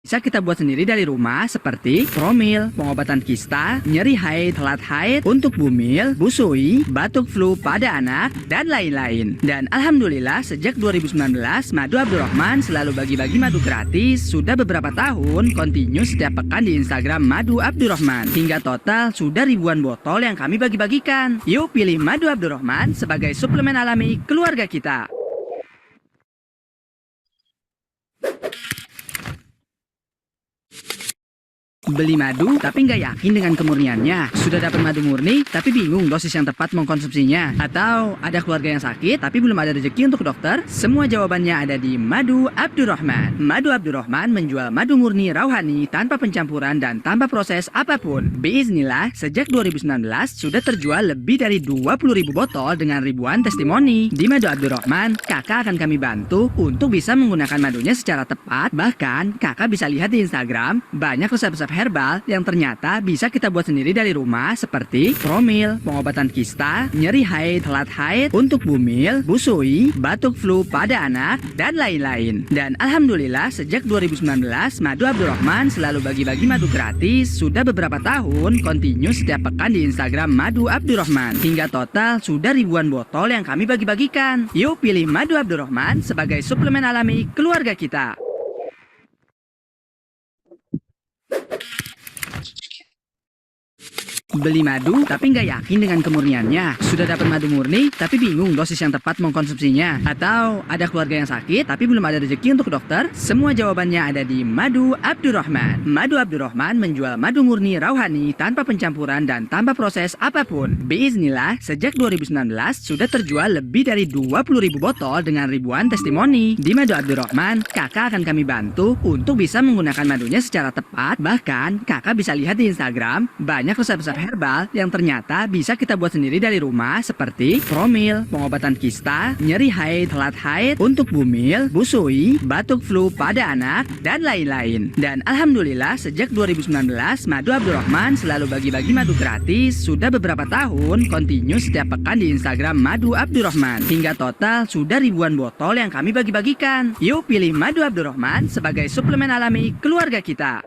Bisa kita buat sendiri dari rumah seperti promil, pengobatan kista, nyeri haid, telat haid, untuk bumil, busui, batuk flu pada anak, dan lain-lain. Dan alhamdulillah sejak 2019 Madu Abdurrahman selalu bagi-bagi madu gratis. Sudah beberapa tahun kontinu setiap pekan di Instagram Madu Abdurrahman. Hingga total sudah ribuan botol yang kami bagi-bagikan. Yuk pilih Madu Abdurrahman sebagai suplemen alami keluarga kita. Beli madu tapi nggak yakin dengan kemurniannya. Sudah dapat madu murni tapi bingung dosis yang tepat mengkonsumsinya. Atau ada keluarga yang sakit tapi belum ada rezeki untuk dokter? Semua jawabannya ada di Madu Abdurrahman. Madu Abdurrahman menjual madu murni rauhani tanpa pencampuran dan tanpa proses apapun. Bismillah, sejak 2019 sudah terjual lebih dari 20.000 botol dengan ribuan testimoni. Di Madu Abdurrahman, kakak akan kami bantu untuk bisa menggunakan madunya secara tepat. Bahkan kakak bisa lihat di Instagram banyak resep-resep herbal yang ternyata bisa kita buat sendiri dari rumah seperti promil, pengobatan kista, nyeri haid, telat haid, untuk bumil, busui, batuk flu pada anak, dan lain-lain. Dan alhamdulillah sejak 2019 Madu Abdurrahman selalu bagi-bagi madu gratis. Sudah beberapa tahun kontinu setiap pekan di Instagram Madu Abdurrahman. Hingga total sudah ribuan botol yang kami bagi-bagikan. Yuk pilih Madu Abdurrahman sebagai suplemen alami keluarga kita. Beli madu tapi nggak yakin dengan kemurniannya. Sudah dapat madu murni tapi bingung dosis yang tepat mengkonsumsinya. Atau ada keluarga yang sakit tapi belum ada rezeki untuk dokter? Semua jawabannya ada di Madu Abdurrahman. Madu Abdurrahman menjual madu murni rauhani tanpa pencampuran dan tanpa proses apapun. Bismillah, sejak 2019 sudah terjual lebih dari 20.000 botol dengan ribuan testimoni. Di Madu Abdurrahman, kakak akan kami bantu untuk bisa menggunakan madunya secara tepat. Bahkan kakak bisa lihat di Instagram banyak resep-resep herbal yang ternyata bisa kita buat sendiri dari rumah seperti promil, pengobatan kista, nyeri haid, telat haid, untuk bumil, busui, batuk flu pada anak, dan lain-lain. Dan alhamdulillah sejak 2019 Madu Abdurrahman selalu bagi-bagi madu gratis. Sudah beberapa tahun kontinu setiap pekan di Instagram Madu Abdurrahman. Hingga total sudah ribuan botol yang kami bagi-bagikan. Yuk pilih Madu Abdurrahman sebagai suplemen alami keluarga kita.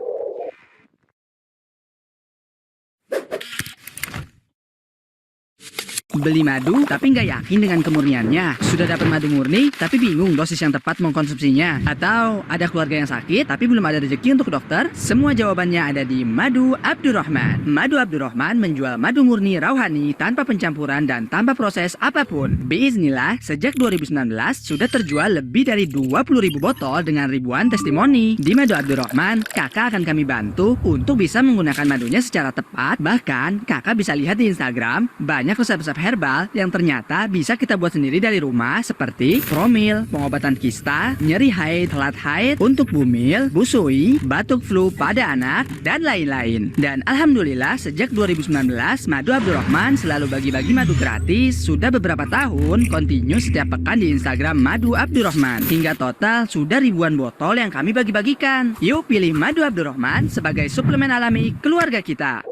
Beli madu tapi nggak yakin dengan kemurniannya. Sudah dapat madu murni tapi bingung dosis yang tepat mengkonsumsinya. Atau ada keluarga yang sakit tapi belum ada rezeki untuk dokter? Semua jawabannya ada di Madu Abdurrahman. Madu Abdurrahman menjual madu murni rauhani tanpa pencampuran dan tanpa proses apapun. Bismillah, sejak 2019 sudah terjual lebih dari 20.000 botol dengan ribuan testimoni. Di Madu Abdurrahman, kakak akan kami bantu untuk bisa menggunakan madunya secara tepat. Bahkan kakak bisa lihat di Instagram banyak resep-resep herbal yang ternyata bisa kita buat sendiri dari rumah seperti promil, pengobatan kista, nyeri haid, telat haid, untuk bumil, busui, batuk flu pada anak, dan lain-lain. Dan alhamdulillah sejak 2019 Madu Abdurrahman selalu bagi-bagi madu gratis. Sudah beberapa tahun kontinu setiap pekan di Instagram Madu Abdurrahman. Hingga total sudah ribuan botol yang kami bagi-bagikan. Yuk pilih Madu Abdurrahman sebagai suplemen alami keluarga kita.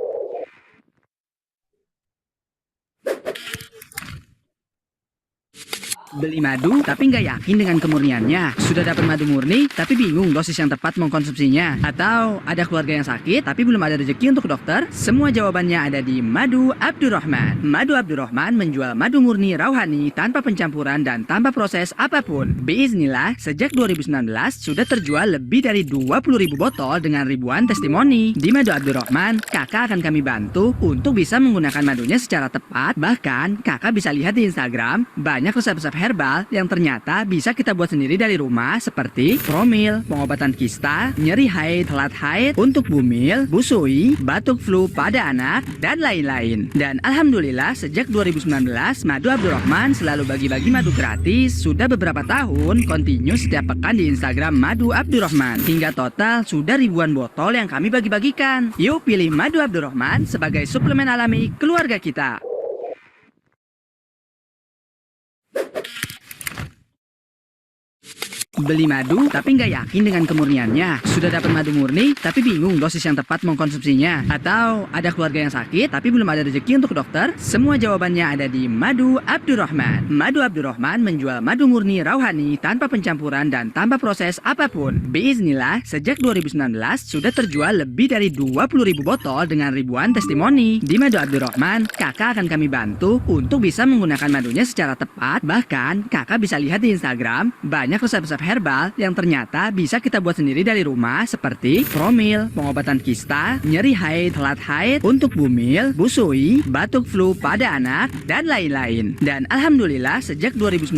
Beli madu tapi nggak yakin dengan kemurniannya. Sudah dapat madu murni tapi bingung dosis yang tepat mengkonsumsinya. Atau ada keluarga yang sakit tapi belum ada rezeki untuk dokter? Semua jawabannya ada di Madu Abdurrahman. Madu Abdurrahman menjual madu murni rauhani tanpa pencampuran dan tanpa proses apapun. Bismillah, sejak 2019 sudah terjual lebih dari 20.000 botol dengan ribuan testimoni. Di Madu Abdurrahman, kakak akan kami bantu untuk bisa menggunakan madunya secara tepat. Bahkan kakak bisa lihat di Instagram banyak resep-resep herbal yang ternyata bisa kita buat sendiri dari rumah seperti promil, pengobatan kista, nyeri haid, telat haid, untuk bumil, busui, batuk flu pada anak, dan lain-lain. Dan alhamdulillah sejak 2019 Madu Abdurrahman selalu bagi-bagi madu gratis. Sudah beberapa tahun kontinu setiap pekan di Instagram Madu Abdurrahman. Hingga total sudah ribuan botol yang kami bagi-bagikan. Yuk pilih Madu Abdurrahman sebagai suplemen alami keluarga kita. Beli madu tapi nggak yakin dengan kemurniannya. Sudah dapat madu murni tapi bingung dosis yang tepat mengkonsumsinya. Atau ada keluarga yang sakit tapi belum ada rezeki untuk dokter? Semua jawabannya ada di Madu Abdurrahman. Madu Abdurrahman menjual madu murni rauhani tanpa pencampuran dan tanpa proses apapun. Biiznillah, sejak 2019 sudah terjual lebih dari 20.000 botol dengan ribuan testimoni. Di Madu Abdurrahman, kakak akan kami bantu untuk bisa menggunakan madunya secara tepat. Bahkan, kakak bisa lihat di Instagram banyak resep-resep herbal yang ternyata bisa kita buat sendiri dari rumah seperti promil, pengobatan kista, nyeri haid, telat haid, untuk bumil, busui, batuk flu pada anak, dan lain-lain. Dan alhamdulillah sejak 2019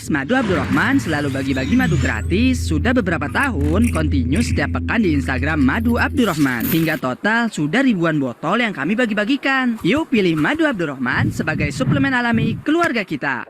Madu Abdurrahman selalu bagi-bagi madu gratis. Sudah beberapa tahun kontinu setiap pekan di Instagram Madu Abdurrahman. Hingga total sudah ribuan botol yang kami bagi-bagikan. Yuk pilih Madu Abdurrahman sebagai suplemen alami keluarga kita.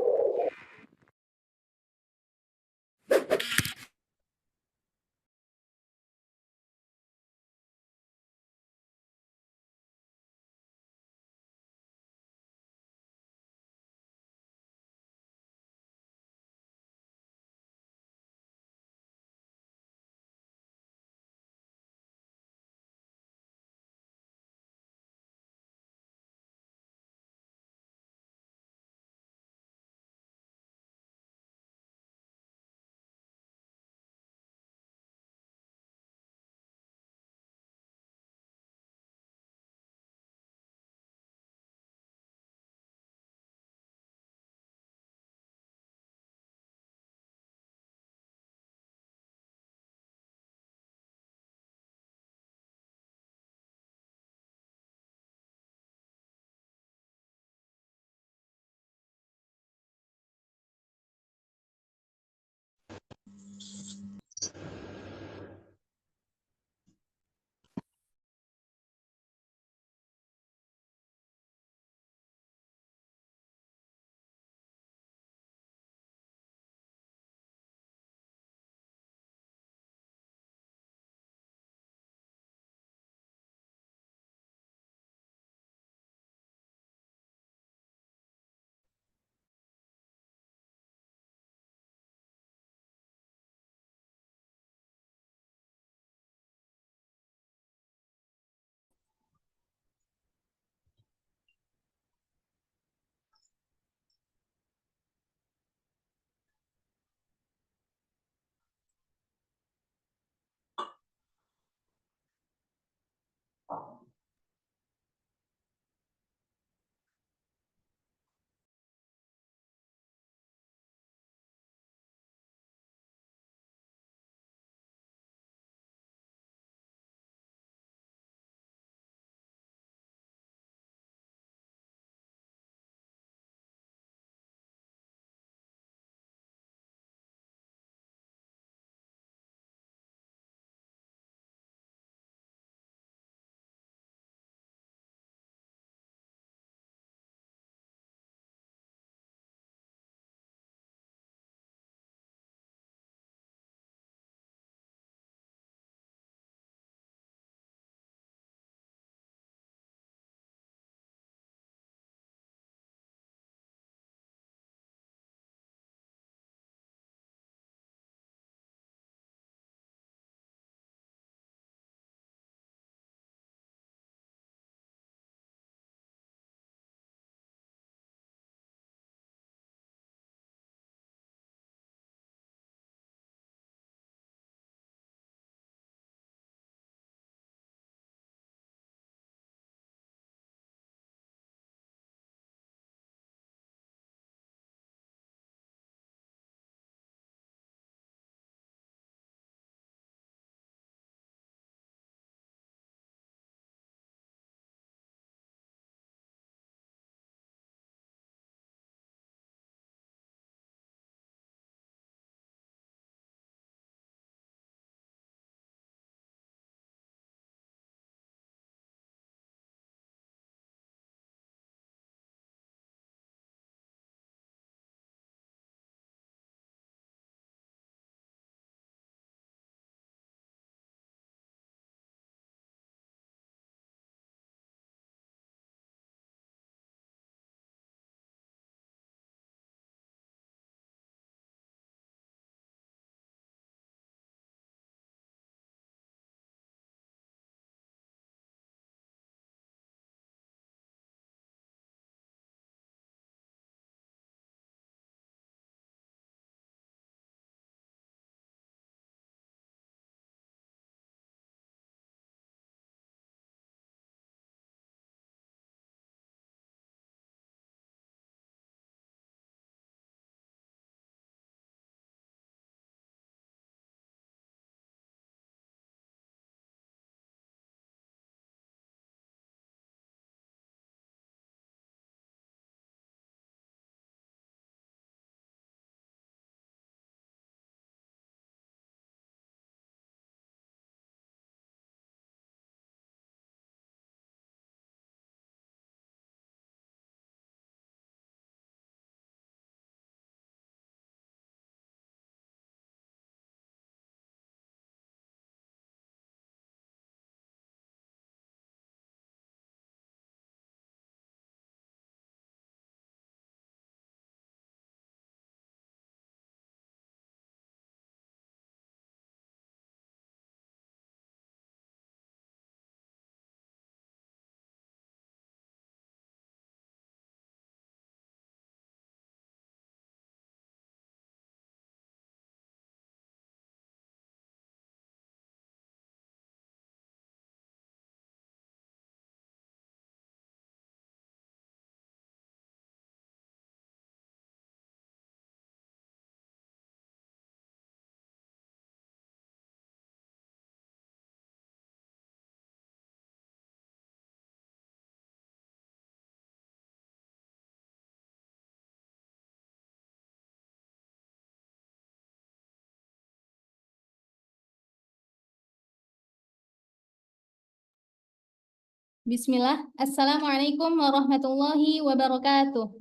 Bismillah. Assalamualaikum warahmatullahi wabarakatuh.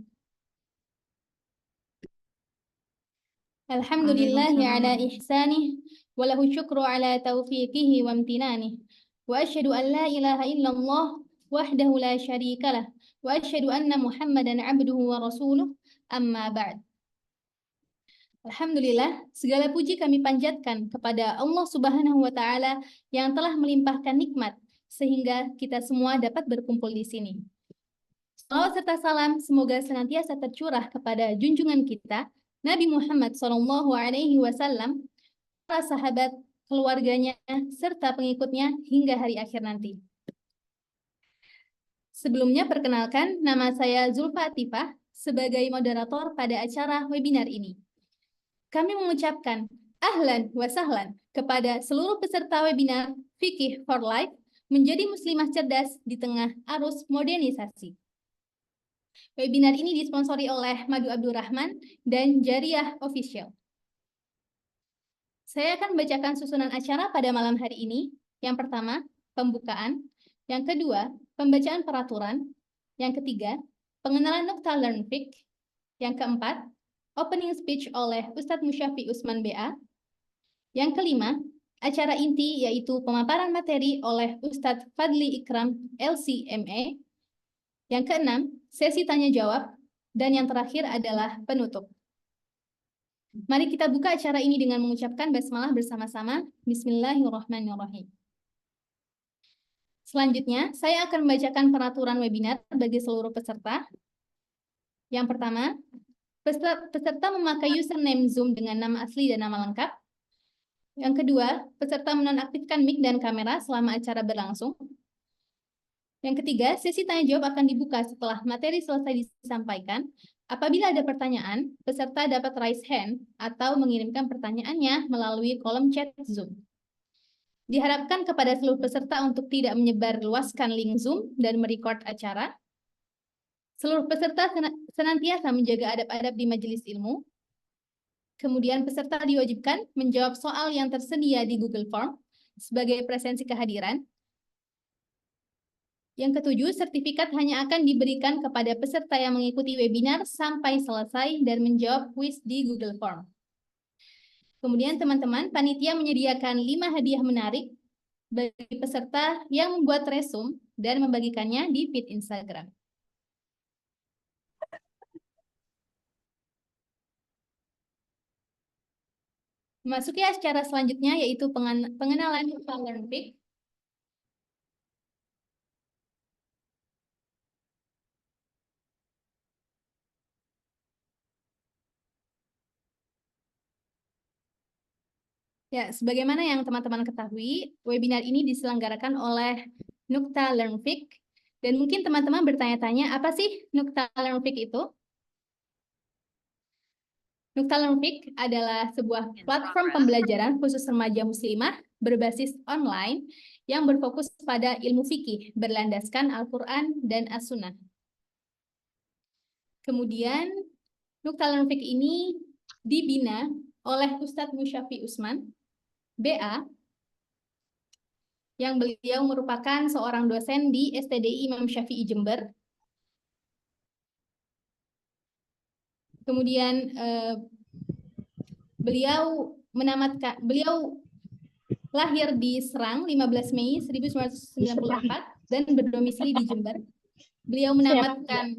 Alhamdulillahi ala ihsanih, wa lahu syukru ala taufiqihi wa amtinanih. Wa asyhadu an la ilaha illallah wahdahu la syarikalah. Wa asyhadu anna Muhammadan abduhu wa rasuluh. Amma ba'd. Alhamdulillah, segala puji kami panjatkan kepada Allah Subhanahu wa Ta'ala yang telah melimpahkan nikmat sehingga kita semua dapat berkumpul di sini. Salawat serta salam semoga senantiasa tercurah kepada junjungan kita Nabi Muhammad SAW, para sahabat, keluarganya, serta pengikutnya hingga hari akhir nanti. Sebelumnya perkenalkan, nama saya Zulfa Atifah sebagai moderator pada acara webinar ini. Kami mengucapkan ahlan wa sahlan kepada seluruh peserta webinar Fikih for Life menjadi muslimah cerdas di tengah arus modernisasi. Webinar ini disponsori oleh Madu Abdurrahman dan Jariah Official. Saya akan membacakan susunan acara pada malam hari ini. Yang pertama, pembukaan. Yang kedua, pembacaan peraturan. Yang ketiga, pengenalan Nukta Learn Fiqh. Yang keempat, opening speech oleh Ustadz Musyafi Usman BA. Yang kelima, acara inti yaitu pemaparan materi oleh Ustadz Fadli Ikram LCMA. Yang keenam, sesi tanya jawab. Dan yang terakhir adalah penutup. Mari kita buka acara ini dengan mengucapkan basmalah bersama-sama. Bismillahirrahmanirrahim. Selanjutnya, saya akan membacakan peraturan webinar bagi seluruh peserta. Yang pertama, peserta memakai username Zoom dengan nama asli dan nama lengkap. Yang kedua, peserta menonaktifkan mic dan kamera selama acara berlangsung. Yang ketiga, sesi tanya jawab akan dibuka setelah materi selesai disampaikan. Apabila ada pertanyaan, peserta dapat raise hand atau mengirimkan pertanyaannya melalui kolom chat Zoom. Diharapkan kepada seluruh peserta untuk tidak menyebarluaskan link Zoom dan merecord acara. Seluruh peserta senantiasa menjaga adab-adab di majelis ilmu. Kemudian peserta diwajibkan menjawab soal yang tersedia di Google Form sebagai presensi kehadiran. Yang ketujuh, sertifikat hanya akan diberikan kepada peserta yang mengikuti webinar sampai selesai dan menjawab kuis di Google Form. Kemudian teman-teman, panitia menyediakan 5 hadiah menarik bagi peserta yang membuat resume dan membagikannya di feed Instagram. Memasuki acara selanjutnya yaitu pengenalan Learn Fiqh. Ya, sebagaimana yang teman-teman ketahui, webinar ini diselenggarakan oleh Nukta Learn Fiqh. Dan mungkin teman-teman bertanya-tanya, apa sih Nukta Learn Fiqh itu? Nukta Learn Fiqh adalah sebuah platform pembelajaran khusus remaja muslimah berbasis online yang berfokus pada ilmu fikih berlandaskan Al-Quran dan As-Sunnah. Kemudian, Nukta Learn Fiqh ini dibina oleh Ustadz Musyafi Usman, BA, yang beliau merupakan seorang dosen di STDI Imam Syafi'i Jember. Kemudian beliau lahir di Serang 15 Mei 1994 dan berdomisili di Jember. Beliau menamatkan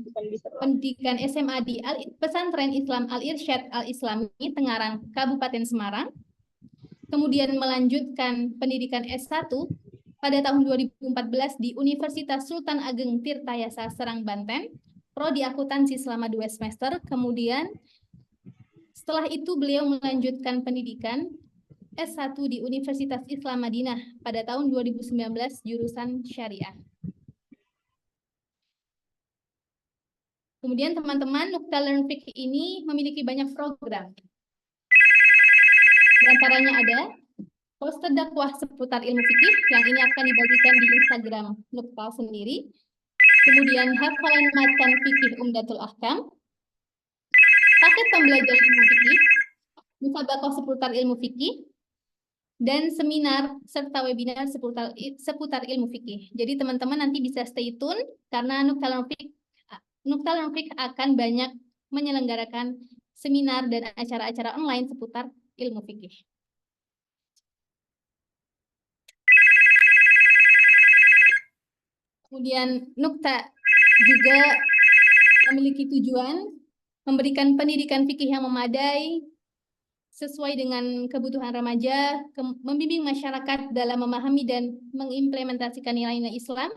pendidikan SMA di Pesantren Islam Al-Irsyad Al-Islami Tengaran, Kabupaten Semarang. Kemudian melanjutkan pendidikan S1 pada tahun 2014 di Universitas Sultan Ageng Tirtayasa Serang, Banten, prodi akuntansi selama 2 semester. Kemudian setelah itu beliau melanjutkan pendidikan S1 di Universitas Islam Madinah pada tahun 2019 jurusan Syariah. Kemudian teman-teman, Nukta Learn Fiqh ini memiliki banyak program. Di antaranya ada poster dakwah seputar ilmu fikih yang ini akan dibagikan di Instagram Nukta sendiri. Kemudian hafalan matan fikih Umdatul Ahkam, paket pembelajaran ilmu fikih, musabaqah seputar ilmu fikih, dan seminar serta webinar seputar ilmu fikih. Jadi teman-teman nanti bisa stay tune karena Nukta Learn Fik akan banyak menyelenggarakan seminar dan acara-acara online seputar ilmu fikih. Kemudian Nukta juga memiliki tujuan memberikan pendidikan fikih yang memadai sesuai dengan kebutuhan remaja, membimbing masyarakat dalam memahami dan mengimplementasikan nilai-nilai Islam,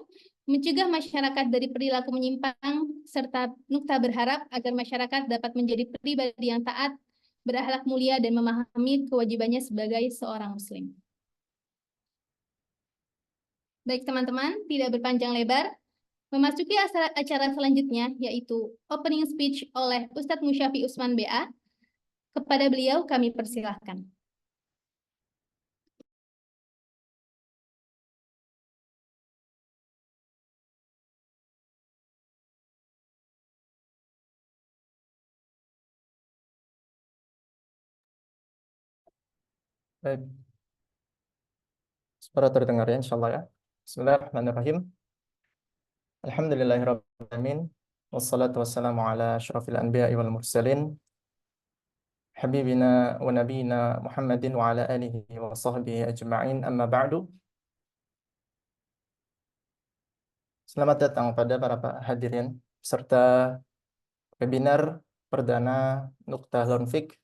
mencegah masyarakat dari perilaku menyimpang, serta Nukta berharap agar masyarakat dapat menjadi pribadi yang taat, berakhlak mulia, dan memahami kewajibannya sebagai seorang Muslim. Baik teman-teman, tidak berpanjang lebar, memasuki acara selanjutnya, yaitu opening speech oleh Ustadz Musyafi Usman BA. Kepada beliau kami persilahkan. Baik, suara terdengar ya, insyaallah ya. Bismillahirrahmanirrahim. Alhamdulillahirrahmanirrahim. Wassalatu wassalamu ala asyrafil anbiya'i wal mursalin. Habibina wa nabiyina Muhammadin wa ala alihi wa sahbihi ajma'in. Amma ba'du. Selamat datang pada para hadirin serta webinar perdana Nukta Learn Fik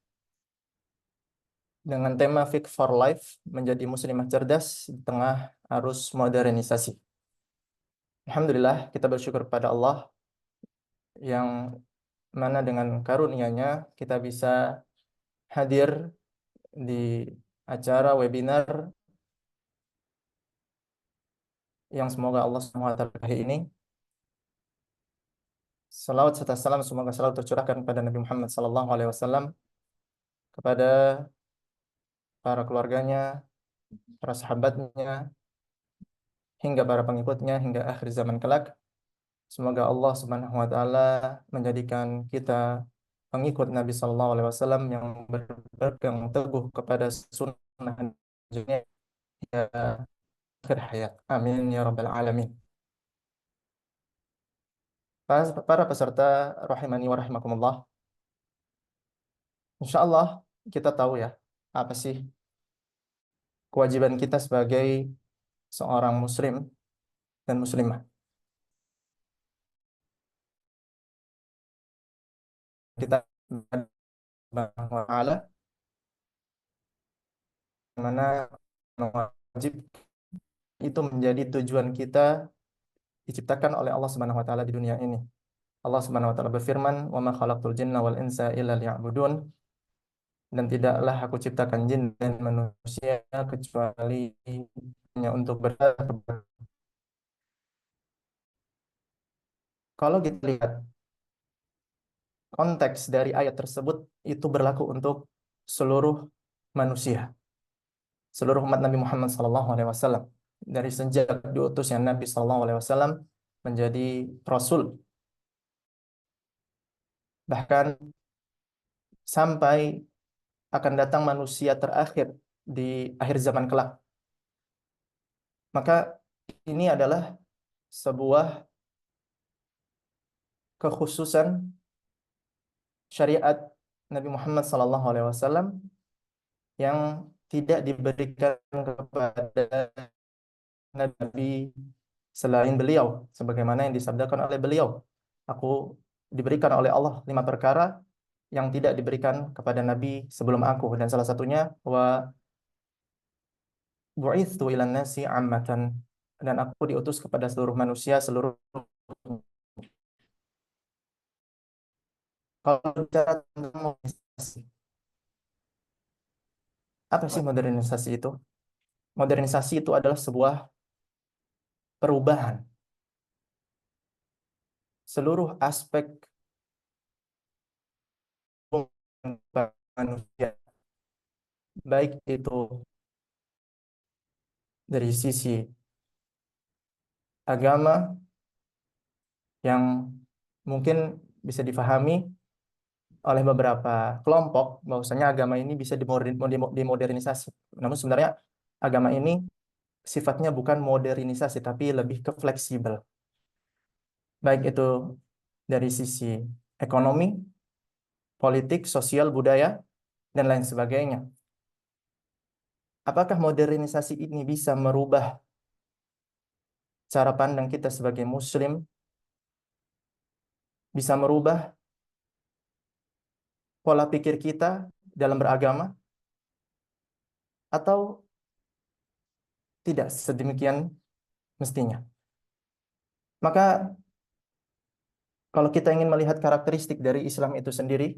dengan tema Fik for Life, menjadi muslimah cerdas di tengah arus modernisasi. Alhamdulillah, kita bersyukur pada Allah yang mana dengan karunia-Nya kita bisa hadir di acara webinar yang semoga Allah SWT ini. Salawat serta salam semoga selalu tercurahkan kepada Nabi Muhammad SAW, kepada para keluarganya, para sahabatnya, hingga para pengikutnya hingga akhir zaman kelak. Semoga Allah Subhanahu wa taala menjadikan kita pengikut Nabi sallallahu alaihi wasallam yang berpegang teguh kepada sunnah hingga akhir hayat. Amin ya rabbal alamin. Para peserta rahimani wa rahimakumullah. Insyaallah kita tahu ya, apa sih kewajiban kita sebagai seorang muslim dan muslimah. Kita bahwa Allah mana wajib itu menjadi tujuan kita diciptakan oleh Allah Subhanahu wa taala di dunia ini. Allah Subhanahu wa taala berfirman, "Wa ma khalaqtul jinna wal insa illa liya'budun." Dan tidaklah aku ciptakan jin dan manusia kecuali hanya untuk beribadah. Kalau kita lihat konteks dari ayat tersebut, itu berlaku untuk seluruh manusia, seluruh umat Nabi Muhammad SAW. Dari sejak diutusnya Nabi SAW menjadi Rasul, bahkan sampai akan datang manusia terakhir di akhir zaman kelak. Maka ini adalah sebuah kekhususan syariat Nabi Muhammad SAW yang tidak diberikan kepada Nabi selain beliau, sebagaimana yang disabdakan oleh beliau. Aku diberikan oleh Allah 5 perkara yang tidak diberikan kepada Nabi sebelum aku, dan salah satunya wa bu'itsu ilan nasi ammatan, dan aku diutus kepada seluruh manusia seluruh. Kalau bicara tentang modernisasi, apa sih modernisasi itu? Modernisasi itu adalah sebuah perubahan seluruh aspek manusia, baik itu dari sisi agama yang mungkin bisa difahami oleh beberapa kelompok bahwasanya agama ini bisa dimodernisasi. Namun sebenarnya agama ini sifatnya bukan modernisasi tapi lebih ke fleksibel. Baik itu dari sisi ekonomi, politik, sosial, budaya, dan lain sebagainya. Apakah modernisasi ini bisa merubah cara pandang kita sebagai muslim? Bisa merubah pola pikir kita dalam beragama? Atau tidak sedemikian mestinya? Maka kalau kita ingin melihat karakteristik dari Islam itu sendiri,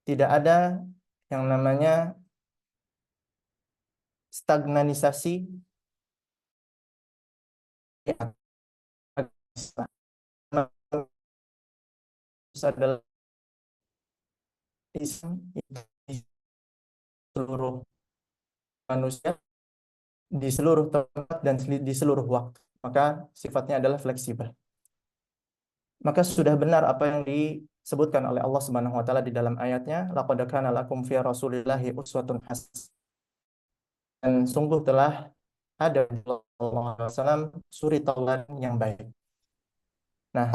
tidak ada yang namanya stagnanisasi ya, Islam adalah Islam di seluruh manusia, di seluruh tempat dan di seluruh waktu. Maka sifatnya adalah fleksibel. Maka sudah benar apa yang disebutkan oleh Allah Subhanahu wa taala di dalam ayatnya, laqad kana lakum fi rasulillahi uswatun hasanah. Dan sungguh telah ada di Allah SAW suri tauladan yang baik. Nah,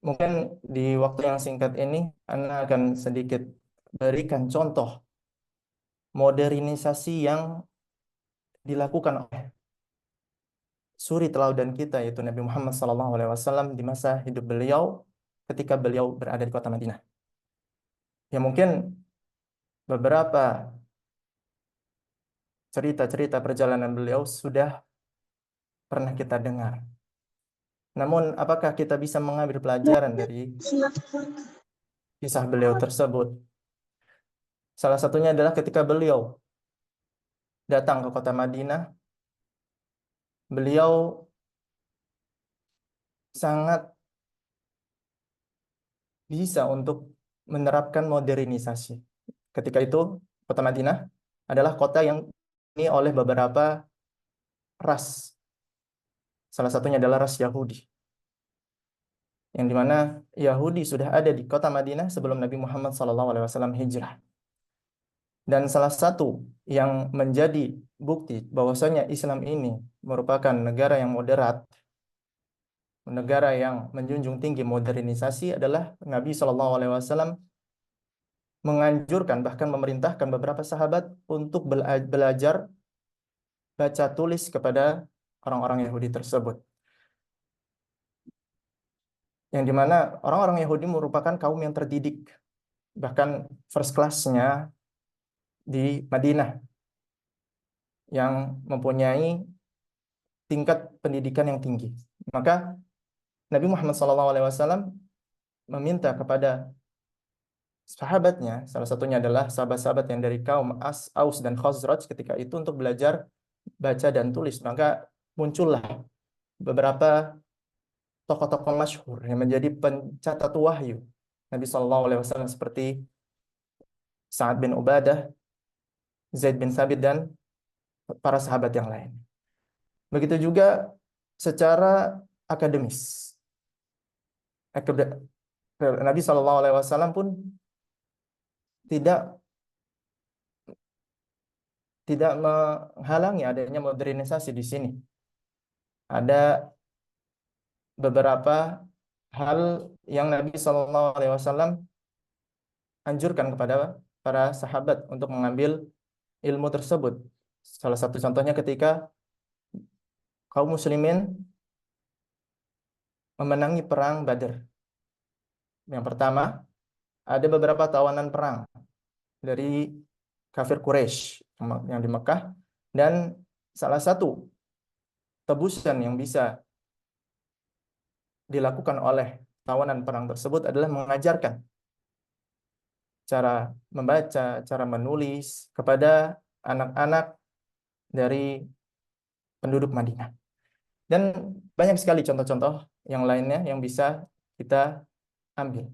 mungkin di waktu yang singkat ini, Anda akan sedikit berikan contoh modernisasi yang dilakukan oleh suri teladan kita, yaitu Nabi Muhammad SAW di masa hidup beliau ketika beliau berada di kota Madinah. Ya mungkin beberapa cerita-cerita perjalanan beliau sudah pernah kita dengar. Namun, apakah kita bisa mengambil pelajaran dari kisah beliau tersebut? Salah satunya adalah ketika beliau datang ke kota Madinah, beliau sangat bisa untuk menerapkan modernisasi. Ketika itu, kota Madinah adalah kota yang ini oleh beberapa ras. Salah satunya adalah ras Yahudi. Yang dimana Yahudi sudah ada di kota Madinah sebelum Nabi Muhammad SAW hijrah. Dan salah satu yang menjadi bukti bahwasanya Islam ini merupakan negara yang moderat, negara yang menjunjung tinggi modernisasi adalah Nabi SAW menganjurkan bahkan memerintahkan beberapa sahabat untuk belajar baca tulis kepada orang-orang Yahudi tersebut. Yang dimana orang-orang Yahudi merupakan kaum yang terdidik, bahkan first class-nya di Madinah, yang mempunyai tingkat pendidikan yang tinggi. Maka Nabi Muhammad SAW meminta kepada sahabatnya, salah satunya adalah sahabat-sahabat yang dari kaum Aus dan Khazraj ketika itu untuk belajar baca dan tulis. Maka muncullah beberapa tokoh-tokoh masyhur yang menjadi pencatat wahyu Nabi SAW seperti Sa'ad bin Ubadah, Zaid bin Thabit, dan para sahabat yang lain. Begitu juga secara akademis. Nabi SAW pun tidak menghalangi adanya modernisasi di sini. Ada beberapa hal yang Nabi SAW anjurkan kepada para sahabat untuk mengambil ilmu tersebut. Salah satu contohnya ketika kaum muslimin memenangi perang Badar. Yang pertama, ada beberapa tawanan perang dari kafir Quraisy yang di Mekah, dan salah satu tebusan yang bisa dilakukan oleh tawanan perang tersebut adalah mengajarkan cara membaca, cara menulis kepada anak-anak dari penduduk Madinah. Dan banyak sekali contoh-contoh yang lainnya yang bisa kita ambil.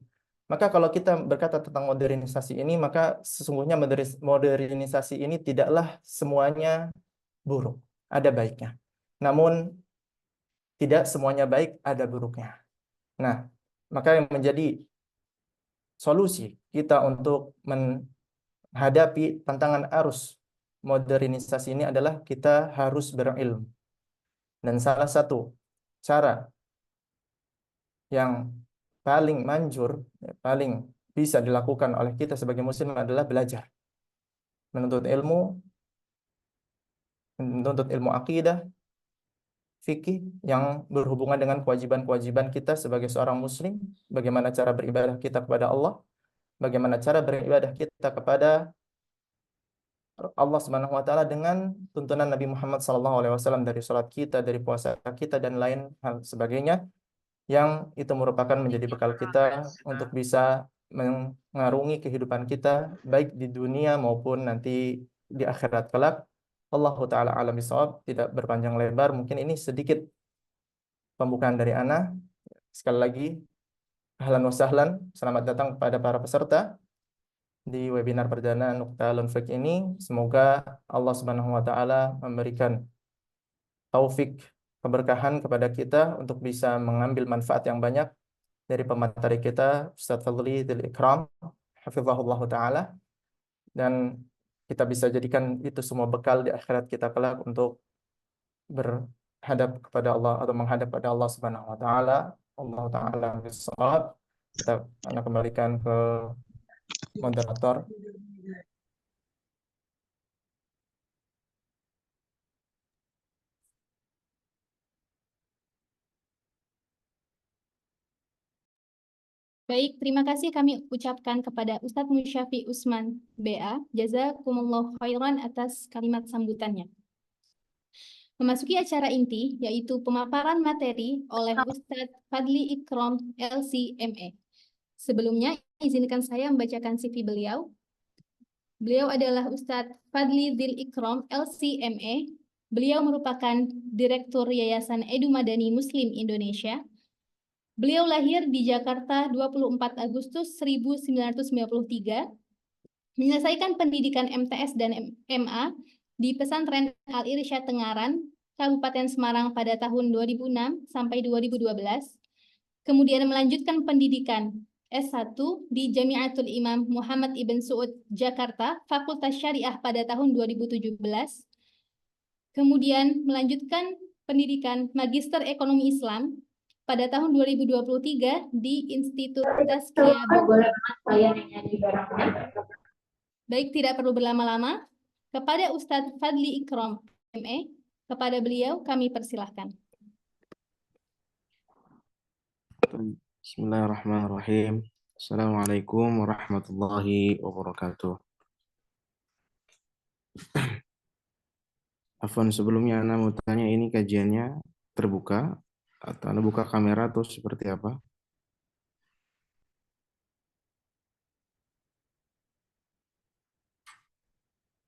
Maka kalau kita berkata tentang modernisasi ini, maka sesungguhnya modernisasi ini tidaklah semuanya buruk, ada baiknya. Namun tidak semuanya baik, ada buruknya. Nah, maka yang menjadi solusi kita untuk menghadapi tantangan arus modernisasi ini adalah kita harus berilmu. Dan salah satu cara yang paling manjur, paling bisa dilakukan oleh kita sebagai muslim adalah belajar. Menuntut ilmu akidah, fikih yang berhubungan dengan kewajiban-kewajiban kita sebagai seorang muslim, bagaimana cara beribadah kita kepada Allah, bagaimana cara beribadah kita kepada Allah Subhanahu wa taala dengan tuntunan Nabi Muhammad SAW dari salat kita, dari puasa kita dan lain hal sebagainya yang itu merupakan menjadi bekal kita untuk bisa mengarungi kehidupan kita baik di dunia maupun nanti di akhirat kelak. Allahu taala alam bisawab, tidak berpanjang lebar, mungkin ini sedikit pembukaan dari Ana. Sekali lagi, ahlan wa sahlan, selamat datang kepada para peserta di webinar perdana Nukta Lunfik ini. Semoga Allah Subhanahu wa taala memberikan taufik keberkahan kepada kita untuk bisa mengambil manfaat yang banyak dari pemateri kita Ustadz Fadli Dzul Ikram hafizahullah taala, dan kita bisa jadikan itu semua bekal di akhirat kita kelak untuk berhadap kepada Allah atau menghadap kepada Allah Subhanahu wa taala. Allah taala bisawab. Kita akan kembalikan ke moderator. Baik, terima kasih kami ucapkan kepada Ustadz Musyafi Usman BA. Jazakumullah khairan atas kalimat sambutannya. Memasuki acara inti, yaitu pemaparan materi oleh Ustadz Fadli Ikram LC.MA. Sebelumnya, izinkan saya membacakan CV beliau. Beliau adalah Ustadz Fadli Dzul Ikram LC.MA. Beliau merupakan Direktur Yayasan Edu Madani Muslim Indonesia. Beliau lahir di Jakarta 24 Agustus 1993, menyelesaikan pendidikan MTS dan MA di Pesantren Al-Irsyad Tengaran, Kabupaten Semarang pada tahun 2006 sampai 2012. Kemudian melanjutkan pendidikan S1 di Jamiatul Imam Muhammad Ibn Saud, Jakarta, Fakultas Syariah pada tahun 2017. Kemudian melanjutkan pendidikan Magister Ekonomi Islam pada tahun 2023 di Institut Tazkiyah Bogor. Baik, tidak perlu berlama-lama. Kepada Ustadz Fadli Ikram MA, kepada beliau kami persilahkan. Bismillahirrahmanirrahim. Assalamualaikum warahmatullahi wabarakatuh. Afwan, sebelumnya Ana mau tanya, ini kajiannya terbuka atau Anda buka kamera atau seperti apa?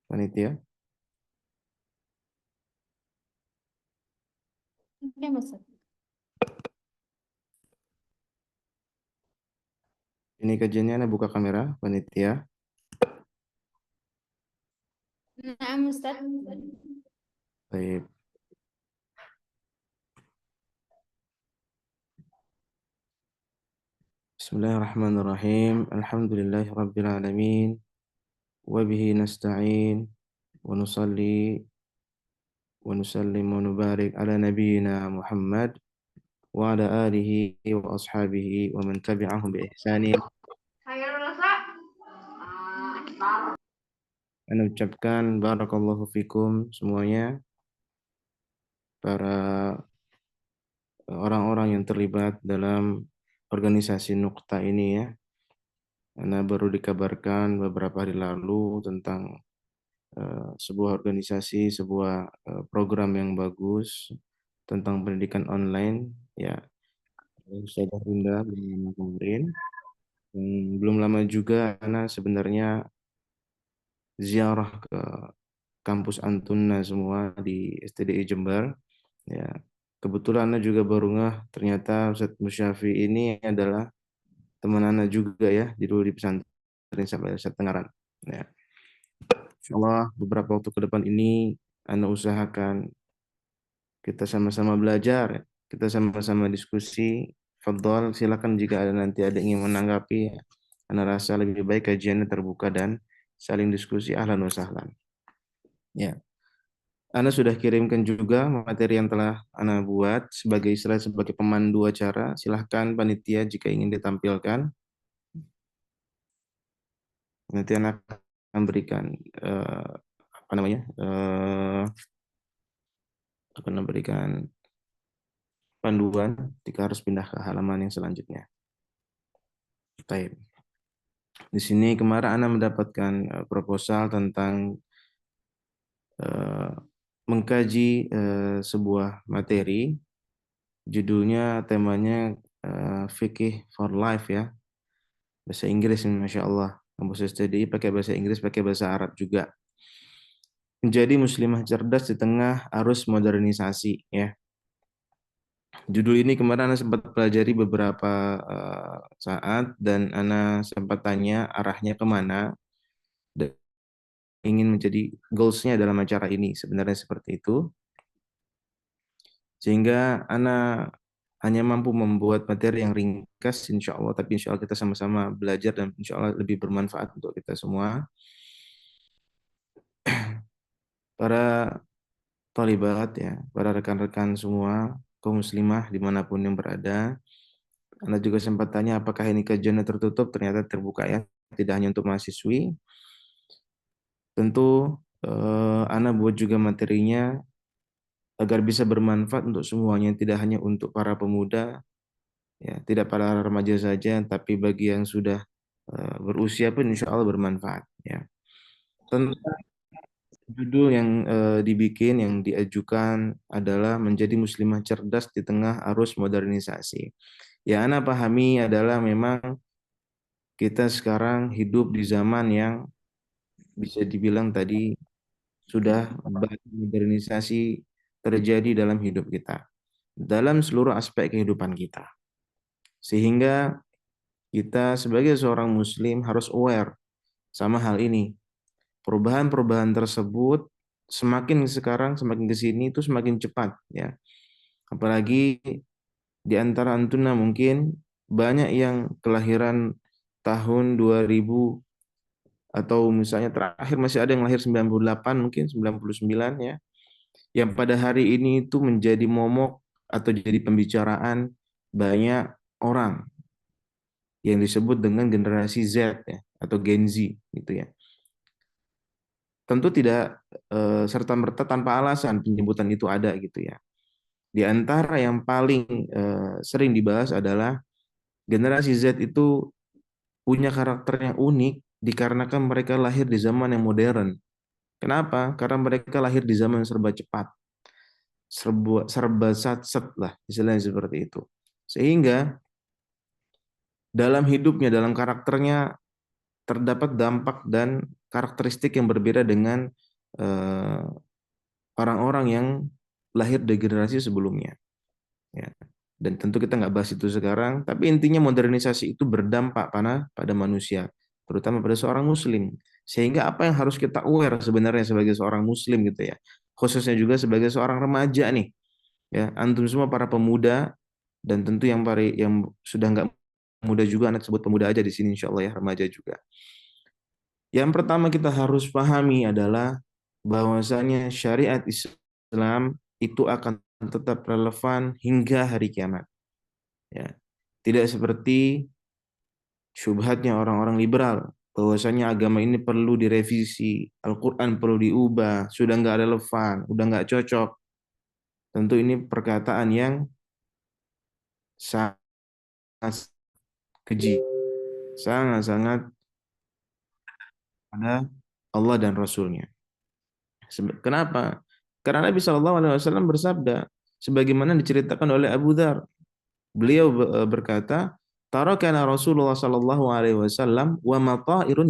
Panitia? Oke, Mas. Ini kajiannya Anda buka kamera, panitia? Nah, Ustaz. Baik. Bismillahirrahmanirrahim. Alhamdulillahirabbil alamin. Wa bihi nasta'in wa nusalli wa nusallim wa nubarik ala nabiyyina Muhammad wa ala alihi wa ashabihi wa man tabi'ahum bi ihsanin. Anda ucapkan barakallahu fikum semuanya, para orang-orang yang terlibat dalam organisasi Nukta ini ya. Anda baru dikabarkan beberapa hari lalu tentang sebuah organisasi, sebuah program yang bagus tentang pendidikan online ya. Saya Rinda dengan kemarin. Belum lama juga Ana sebenarnya ziarah ke kampus Antuna semua di STDI Jember ya. Kebetulan Ana juga baru ngeh ternyata Ustadz Musyafi ini adalah teman Ana juga ya, dulu di pesantren sampai Tengaran ya. Insyaallah beberapa waktu ke depan ini Ana usahakan kita sama-sama belajar, kita sama-sama diskusi. Fadhol, silakan jika nanti ada yang ingin menanggapi Ana rasa lebih baik kajiannya terbuka dan saling diskusi, ahlan wa sahlan. Ya. Ana sudah kirimkan juga materi yang telah Ana buat sebagai istilah sebagai pemandu acara. Silahkan panitia jika ingin ditampilkan. Nanti Ana akan berikan apa namanya? Akan memberikan panduan jika harus pindah ke halaman yang selanjutnya. Baik. Di sini kemarin Ana mendapatkan proposal tentang mengkaji sebuah materi, judulnya temanya fikih for life ya, bahasa Inggris ini Masya Allah, kampus STDI pakai bahasa Inggris, pakai bahasa Arab juga. Menjadi muslimah cerdas di tengah arus modernisasi ya. Judul ini kemarin Ana sempat pelajari beberapa saat dan Ana sempat tanya arahnya kemana dan ingin menjadi goals-nya dalam acara ini sebenarnya seperti itu. Sehingga Ana hanya mampu membuat materi yang ringkas insya Allah, tapi insya Allah kita sama-sama belajar dan insya Allah lebih bermanfaat untuk kita semua. Para thalibat ya, para rekan-rekan semua, kaum muslimah dimanapun yang berada. Anda juga sempat tanya apakah ini kajiannya tertutup, ternyata terbuka ya, tidak hanya untuk mahasiswi. Tentu Ana buat juga materinya agar bisa bermanfaat untuk semuanya, tidak hanya untuk para pemuda, ya, tidak para remaja saja, tapi bagi yang sudah berusia pun insya Allah bermanfaat. Ya. Tentang judul yang dibikin, yang diajukan adalah menjadi muslimah cerdas di tengah arus modernisasi. Ya, Ana pahami adalah memang kita sekarang hidup di zaman yang bisa dibilang tadi sudah modernisasi terjadi dalam hidup kita, dalam seluruh aspek kehidupan kita. Sehingga kita sebagai seorang muslim harus aware sama hal ini. Perubahan-perubahan tersebut semakin sekarang, semakin ke sini itu semakin cepat ya. Apalagi di antara antuna mungkin banyak yang kelahiran tahun 2000 atau misalnya terakhir masih ada yang lahir 98 mungkin 99 ya. Yang pada hari ini itu menjadi momok atau jadi pembicaraan banyak orang yang disebut dengan generasi Z ya, atau Gen Z gitu ya. Tentu tidak serta-merta tanpa alasan penyebutan itu ada gitu ya. Di antara yang paling sering dibahas adalah generasi Z itu punya karakter yang unik dikarenakan mereka lahir di zaman yang modern. Kenapa? Karena mereka lahir di zaman serba cepat, serba satset lah, istilahnya seperti itu. Sehingga dalam hidupnya, dalam karakternya terdapat dampak dan karakteristik yang berbeda dengan orang-orang yang lahir dari generasi sebelumnya. Ya. Dan tentu kita nggak bahas itu sekarang, tapi intinya modernisasi itu berdampak pada manusia, terutama pada seorang muslim. Sehingga apa yang harus kita aware sebenarnya sebagai seorang muslim gitu ya, khususnya juga sebagai seorang remaja nih, ya antum semua para pemuda dan tentu yang sudah nggak muda juga, anak sebut pemuda aja di sini insya Allah ya, remaja juga. Yang pertama kita harus pahami adalah bahwasanya syariat Islam itu akan tetap relevan hingga hari kiamat. Ya. Tidak seperti syubhatnya orang-orang liberal, bahwasanya agama ini perlu direvisi, Al-Quran perlu diubah, sudah nggak relevan, udah nggak cocok. Tentu ini perkataan yang sangat keji, sangat-sangat pada Allah dan Rasulnya. Kenapa? Karena Nabi Shallallahu Alaihi Wasallam bersabda, sebagaimana diceritakan oleh Abu Dzar, beliau berkata, tarakana Rasulullah Shallallahu Alaihi Wasallam wa mata'irun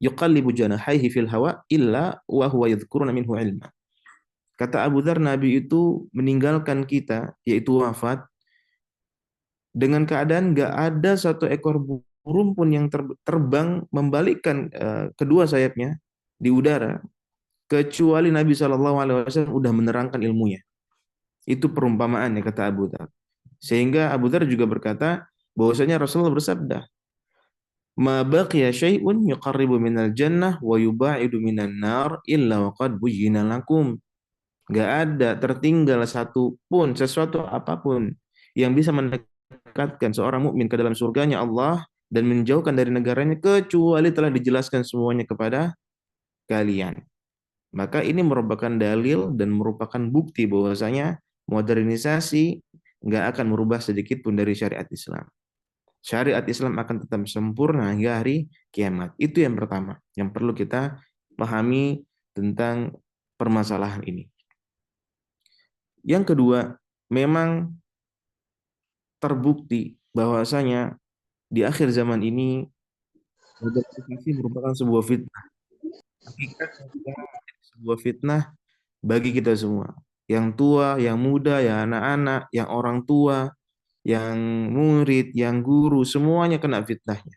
yuqallibu janahaihi fil hawa illa wa huwa yadhkuruna minhu ilma. Kata Abu Dzar, Nabi itu meninggalkan kita, yaitu wafat, dengan keadaan nggak ada satu ekor burung pun yang terbang membalikkan kedua sayapnya di udara, kecuali Nabi Shallallahu Alaihi Wasallam udah menerangkan ilmunya. Itu perumpamaan ya kata Abu Dzar. Sehingga Abu Dzar juga berkata bahwasanya Rasulullah bersabda, ma baqiya syai'un yuqarribu minal jannah wa yuba'idu minan nar illa waqad buyyina lakum. Gak ada tertinggal satu pun, sesuatu apapun yang bisa mendekatkan seorang mukmin ke dalam surganya Allah dan menjauhkan dari negaranya kecuali telah dijelaskan semuanya kepada kalian. Maka ini merupakan dalil dan merupakan bukti bahwasanya modernisasi nggak akan merubah sedikit pun dari syariat Islam. Syariat Islam akan tetap sempurna hingga hari kiamat. Itu yang pertama yang perlu kita pahami tentang permasalahan ini. Yang kedua, memang terbukti bahwasanya di akhir zaman ini modernisasi merupakan sebuah fitnah. Hakikatnya sebuah fitnah bagi kita semua. Yang tua, yang muda, yang anak-anak, yang orang tua, yang murid, yang guru, semuanya kena fitnahnya.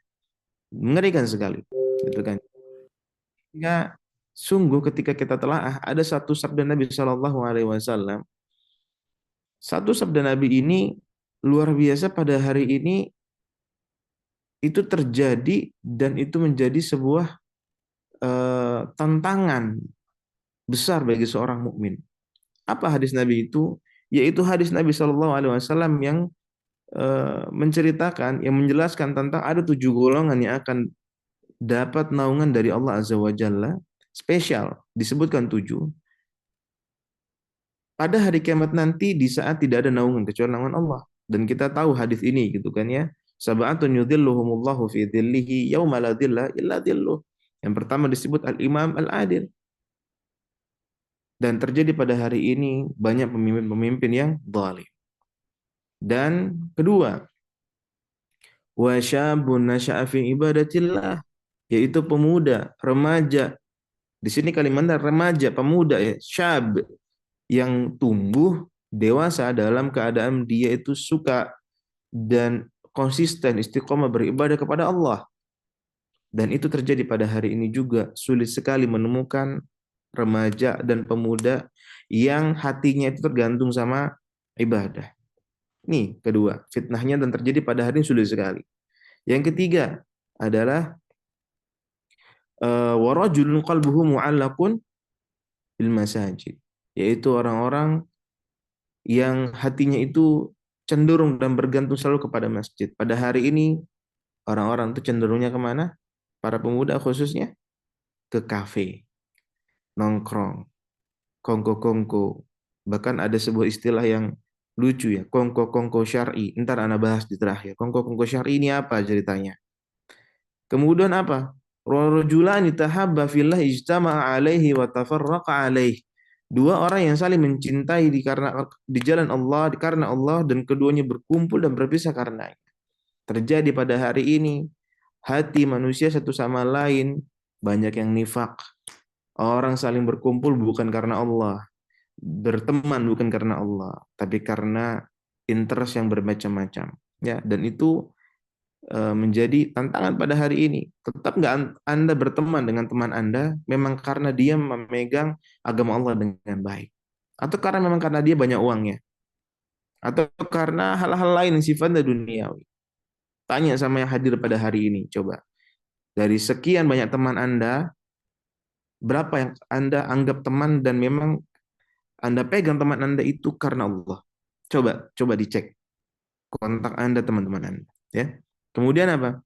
Mengerikan sekali, gitu kan? Sehingga sungguh ketika kita telaah ada satu sabda Nabi Shallallahu Alaihi Wasallam. Satu sabda Nabi ini luar biasa pada hari ini itu terjadi dan itu menjadi sebuah tantangan besar bagi seorang mukmin. Apa hadis Nabi itu? Yaitu hadis Nabi Shallallahu Alaihi Wasallam yang menceritakan, yang menjelaskan tentang ada 7 golongan yang akan dapat naungan dari Allah Azza wa Jalla. Spesial disebutkan 7. Pada hari kiamat nanti di saat tidak ada naungan kecuali naungan Allah. Dan kita tahu hadis ini gitu kan ya. Sab'atun yudhilluhumullahu fi dhillihi yauma la dhilla illa dhilluh. Yang pertama disebut al-imam al-adil. Dan terjadi pada hari ini banyak pemimpin-pemimpin yang zalim. Dan kedua, wa syabun nasya'a fi ibadatillah, yaitu pemuda, remaja. Di sini kalimatnya remaja, pemuda ya, syab yang tumbuh dewasa dalam keadaan dia itu suka dan konsisten istiqomah beribadah kepada Allah. Dan itu terjadi pada hari ini juga. Sulit sekali menemukan remaja dan pemuda yang hatinya itu tergantung sama ibadah. Nih kedua, fitnahnya dan terjadi pada hari ini sulit sekali. Yang ketiga adalah warajulun qalbuhu mu'allaqun bil masajid, yaitu orang-orang yang hatinya itu cenderung dan bergantung selalu kepada masjid. Pada hari ini orang-orang itu cenderungnya kemana? Para pemuda khususnya ke kafe, nongkrong, kongko-kongko. Bahkan ada sebuah istilah yang lucu ya, kongko-kongko syar'i. Ntar Anda bahas di terakhir. Kongko-kongko syar'i ini apa ceritanya? Kemudian apa? Rajulani tahabba fillah ijtama'a alaihi wa tafarraqa alaihi. 2 orang yang saling mencintai di jalan Allah, karena Allah, dan keduanya berkumpul dan berpisah karenanya. Terjadi pada hari ini hati manusia satu sama lain banyak yang nifak. Orang saling berkumpul bukan karena Allah, berteman bukan karena Allah, tapi karena interest yang bermacam-macam. Ya, dan itu menjadi tantangan pada hari ini. Tetap nggak Anda berteman dengan teman Anda memang karena dia memegang agama Allah dengan baik, atau karena memang karena dia banyak uangnya, atau karena hal-hal lain yang sifatnya duniawi. Tanya sama yang hadir pada hari ini, coba. Dari sekian banyak teman Anda, berapa yang Anda anggap teman dan memang Anda pegang teman Anda itu karena Allah? Coba dicek kontak Anda, teman-teman Anda. Ya. Kemudian apa?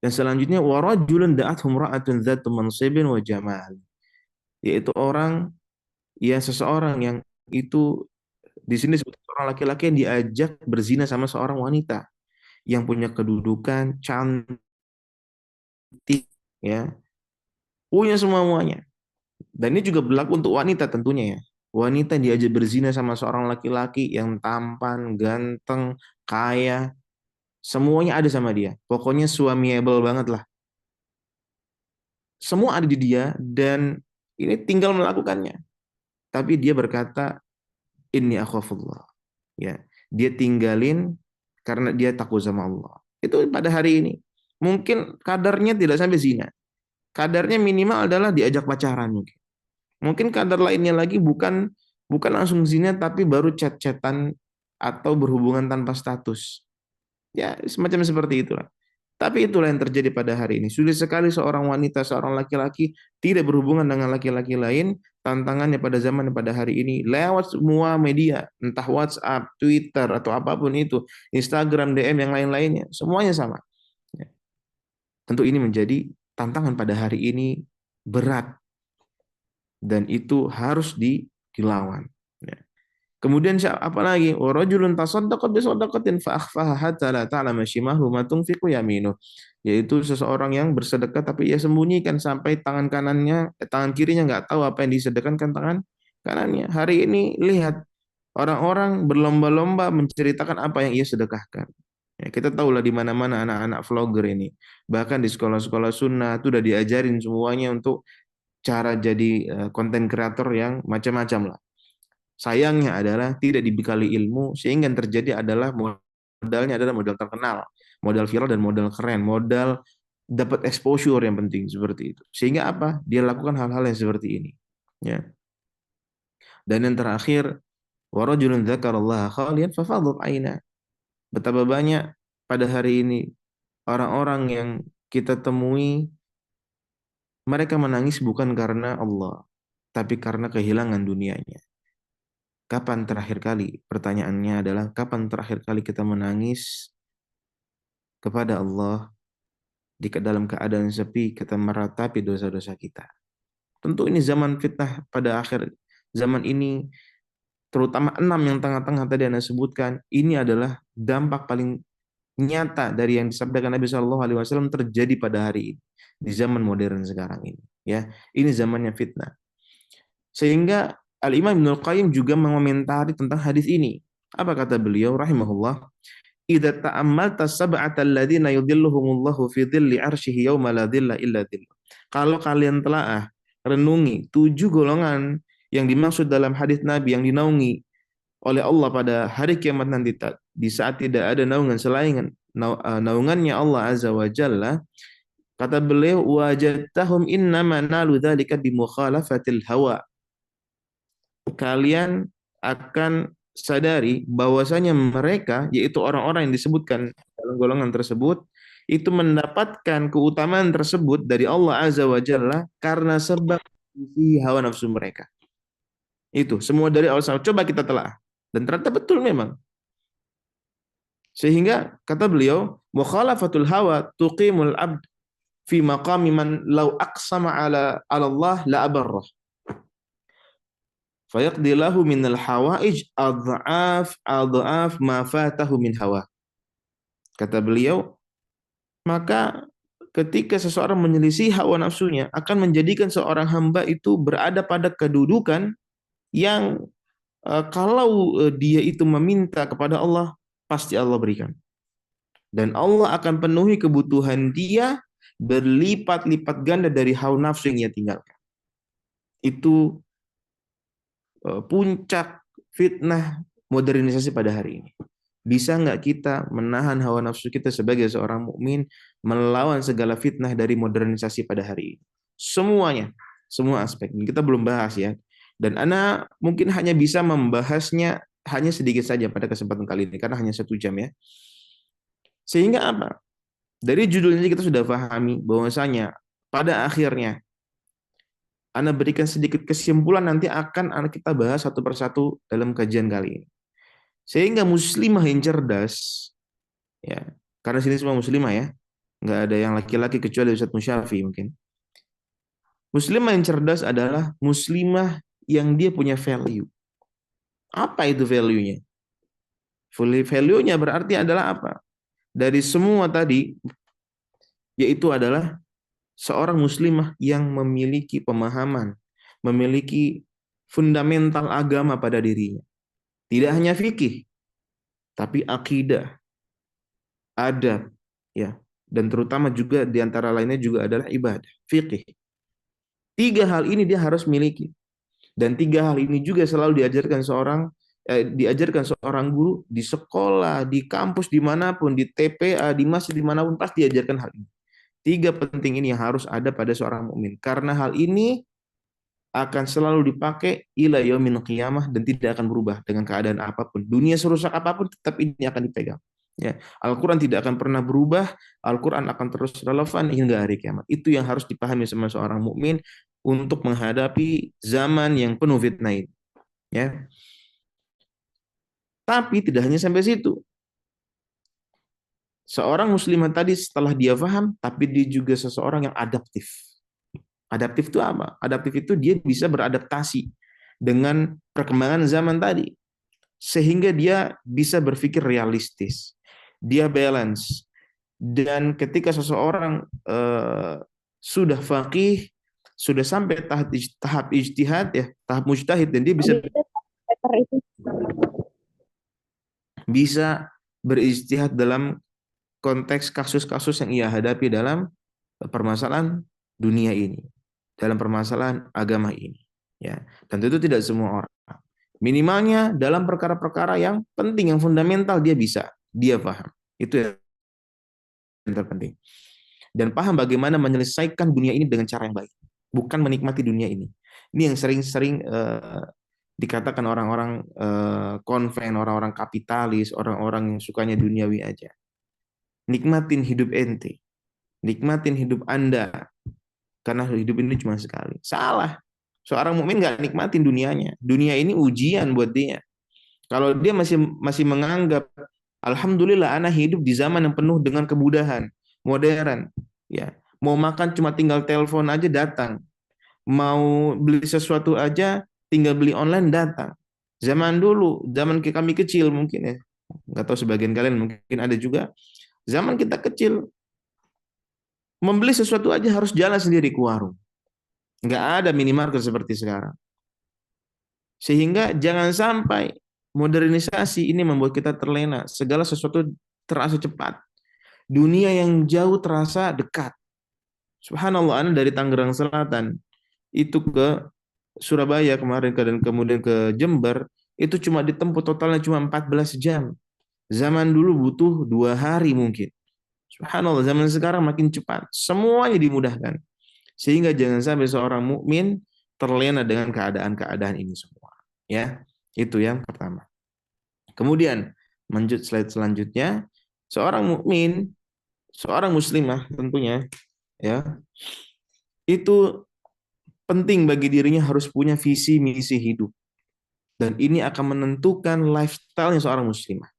Dan selanjutnya warajulun da'athum ra'atun dzatu mansibin wa jamal. Yaitu seseorang yang itu di sini disebut orang laki-laki yang diajak berzina sama seorang wanita yang punya kedudukan, cantik, ya, punya semuanya. Dan ini juga berlaku untuk wanita tentunya ya. Wanita diajak berzina sama seorang laki-laki yang tampan, ganteng, kaya, semuanya ada sama dia. Pokoknya suamiable banget lah. Semua ada di dia dan ini tinggal melakukannya. Tapi dia berkata, inni akhafullah. Ya, dia tinggalin karena dia takut sama Allah. Itu pada hari ini. Mungkin kadarnya tidak sampai zina. Kadarnya minimal adalah diajak pacaran mungkin. Mungkin kadar lainnya lagi bukan langsung zina tapi baru chat-chatan atau berhubungan tanpa status. Ya, semacam seperti itulah. Tapi itulah yang terjadi pada hari ini. Sulit sekali seorang wanita, seorang laki-laki tidak berhubungan dengan laki-laki lain. Tantangannya pada zaman pada hari ini lewat semua media, entah WhatsApp, Twitter, atau apapun itu, Instagram, DM, yang lain-lainnya, semuanya sama. Ya. Tentu ini menjadi tantangan pada hari ini berat, dan itu harus dilawan. Ya. Kemudian apa lagi? Wa rajulun tasaddaqa bi shadaqatin fa akhfaha hatta la ta'lama shimahu ma tunfiqu yaminuh. Yaitu seseorang yang bersedekah tapi ia sembunyikan sampai tangan kirinya nggak tahu apa yang disedekahkan tangan kanannya. Hari ini lihat orang-orang berlomba-lomba menceritakan apa yang ia sedekahkan. Ya, kita tahulah di mana-mana anak-anak vlogger ini. Bahkan di sekolah-sekolah sunnah itu udah diajarin semuanya untuk cara jadi konten kreator yang macam-macam lah. Sayangnya adalah tidak dibekali ilmu, sehingga yang terjadi adalah modalnya adalah modal terkenal, modal viral dan modal keren, modal dapat exposure yang penting seperti itu. Sehingga apa? Dia lakukan hal-hal yang seperti ini. Ya. Dan yang terakhir, wa rajulun dzakarallaha khaliyan fafadat aina. Betapa banyak pada hari ini orang-orang yang kita temui, mereka menangis bukan karena Allah, tapi karena kehilangan dunianya. Kapan terakhir kali? Pertanyaannya adalah, kapan terakhir kali kita menangis kepada Allah dalam keadaan sepi, kita meratapi dosa-dosa kita? Tentu ini zaman fitnah pada akhir zaman ini, terutama 6 yang tengah-tengah tadi Anda sebutkan, ini adalah dampak paling nyata dari yang disabdakan Nabi SAW terjadi pada hari ini, di zaman modern sekarang ini. Ya, ini zamannya fitnah. Sehingga Al-Imam Ibnul Qayyim juga mengomentari tentang hadis ini. Apa kata beliau rahimahullah? Idza ta'ammalta sab'atal ladzina yudhilluhumullahu fi dhilli 'arsyihi yauma la dhilla illa dhilluh. Kalau kalian telaah renungi 7 golongan yang dimaksud dalam hadis Nabi yang dinaungi oleh Allah pada hari kiamat nanti, di saat tidak ada naungan selain naungannya Allah Azza wa Jalla, kata beliau, wajadtahum innama nalu dzalika bi mukhalafatil hawa. Kalian akan sadari bahwasanya mereka, yaitu orang-orang yang disebutkan dalam golongan tersebut, itu mendapatkan keutamaan tersebut dari Allah Azza wa Jalla karena sebab isi hawa nafsu mereka. Itu semua dari Allah. Coba kita telah, dan ternyata betul memang. Sehingga kata beliau, mukhalafatul hawa tuqimul abd fi maqami man law aqsama ala Allah la abarrah. Fayaqdi lahu minal hawaij adha'af ma fatahu min hawa. Kata beliau, maka ketika seseorang menyelisih hawa nafsunya akan menjadikan seorang hamba itu berada pada kedudukan yang kalau dia itu meminta kepada Allah, pasti Allah berikan. Dan Allah akan penuhi kebutuhan dia berlipat-lipat ganda dari hawa nafsu yang ia tinggalkan. Itu puncak fitnah modernisasi pada hari ini. Bisa nggak kita menahan hawa nafsu kita sebagai seorang mukmin melawan segala fitnah dari modernisasi pada hari ini? Semuanya, semua aspek. Kita belum bahas ya. Dan Ana mungkin hanya bisa membahasnya hanya sedikit saja pada kesempatan kali ini, karena hanya 1 jam ya. Sehingga apa? Dari judulnya kita sudah pahami bahwasanya pada akhirnya Ana berikan sedikit kesimpulan, nanti akan kita bahas satu persatu dalam kajian kali ini. Sehingga muslimah yang cerdas, ya, karena sini semua muslimah ya, nggak ada yang laki-laki kecuali Ustaz Musyafi mungkin. Muslimah yang cerdas adalah muslimah yang dia punya value. Apa itu value-nya? Value-nya berarti adalah apa? Dari semua tadi, yaitu adalah seorang muslimah yang memiliki pemahaman, memiliki fundamental agama pada dirinya. Tidak hanya fikih, tapi akidah, adab, ya, dan terutama juga di antara lainnya juga adalah ibadah, fikih. 3 hal ini dia harus miliki. Dan 3 hal ini juga selalu diajarkan seorang guru di sekolah, di kampus, dimanapun, di TPA, di masjid, dimanapun pasti diajarkan hal ini. 3 penting ini yang harus ada pada seorang mukmin. Karena hal ini akan selalu dipakai ila yaumil qiyamah dan tidak akan berubah dengan keadaan apapun. Dunia serusak apapun tetap ini akan dipegang. Ya, Al-Quran tidak akan pernah berubah, Al-Quran akan terus relevan hingga hari kiamat. Itu yang harus dipahami sama seorang mukmin untuk menghadapi zaman yang penuh fitnah ini. Ya, tapi tidak hanya sampai situ. Seorang muslimah tadi setelah dia paham, tapi dia juga seseorang yang adaptif. Adaptif itu apa? Adaptif itu dia bisa beradaptasi dengan perkembangan zaman tadi. Sehingga dia bisa berpikir realistis. Dia balance. Dan ketika seseorang sudah faqih, sudah sampai tahap ijtihad ya, tahap mujtahid, dan dia bisa berijtihad dalam konteks kasus-kasus yang ia hadapi dalam permasalahan dunia ini, dalam permasalahan agama ini, ya. Dan itu tidak semua orang. Minimalnya dalam perkara-perkara yang penting, yang fundamental dia bisa, dia paham. Itu yang terpenting. Dan paham bagaimana menyelesaikan dunia ini dengan cara yang baik, bukan menikmati dunia ini. Ini yang sering-sering dikatakan orang-orang konven, orang-orang kapitalis, orang-orang yang sukanya duniawi aja. Nikmatin hidup ente, nikmatin hidup Anda, karena hidup ini cuma sekali. Salah. Seorang mukmin nggak nikmatin dunianya. Dunia ini ujian buat dia. Kalau dia masih menganggap, alhamdulillah, anak hidup di zaman yang penuh dengan kemudahan, modern, ya. Mau makan cuma tinggal telepon aja datang. Mau beli sesuatu aja tinggal beli online datang. Zaman dulu, zaman kami kecil mungkin ya, nggak tahu sebagian kalian mungkin ada juga. Zaman kita kecil, membeli sesuatu aja harus jalan sendiri ke warung. Nggak ada minimarket seperti sekarang. Sehingga jangan sampai modernisasi ini membuat kita terlena. Segala sesuatu terasa cepat. Dunia yang jauh terasa dekat. Subhanallah, Anda dari Tangerang Selatan itu ke Surabaya kemarin dan kemudian ke Jember, itu cuma ditempuh totalnya cuma 14 jam. Zaman dulu butuh 2 hari mungkin. Subhanallah, zaman sekarang makin cepat. Semuanya dimudahkan. Sehingga jangan sampai seorang mukmin terlena dengan keadaan-keadaan ini semua. Ya, itu yang pertama. Kemudian, lanjut slide selanjutnya, seorang mukmin, seorang muslimah tentunya, ya, itu penting bagi dirinya harus punya visi misi hidup. Dan ini akan menentukan lifestyle-nya seorang muslimah.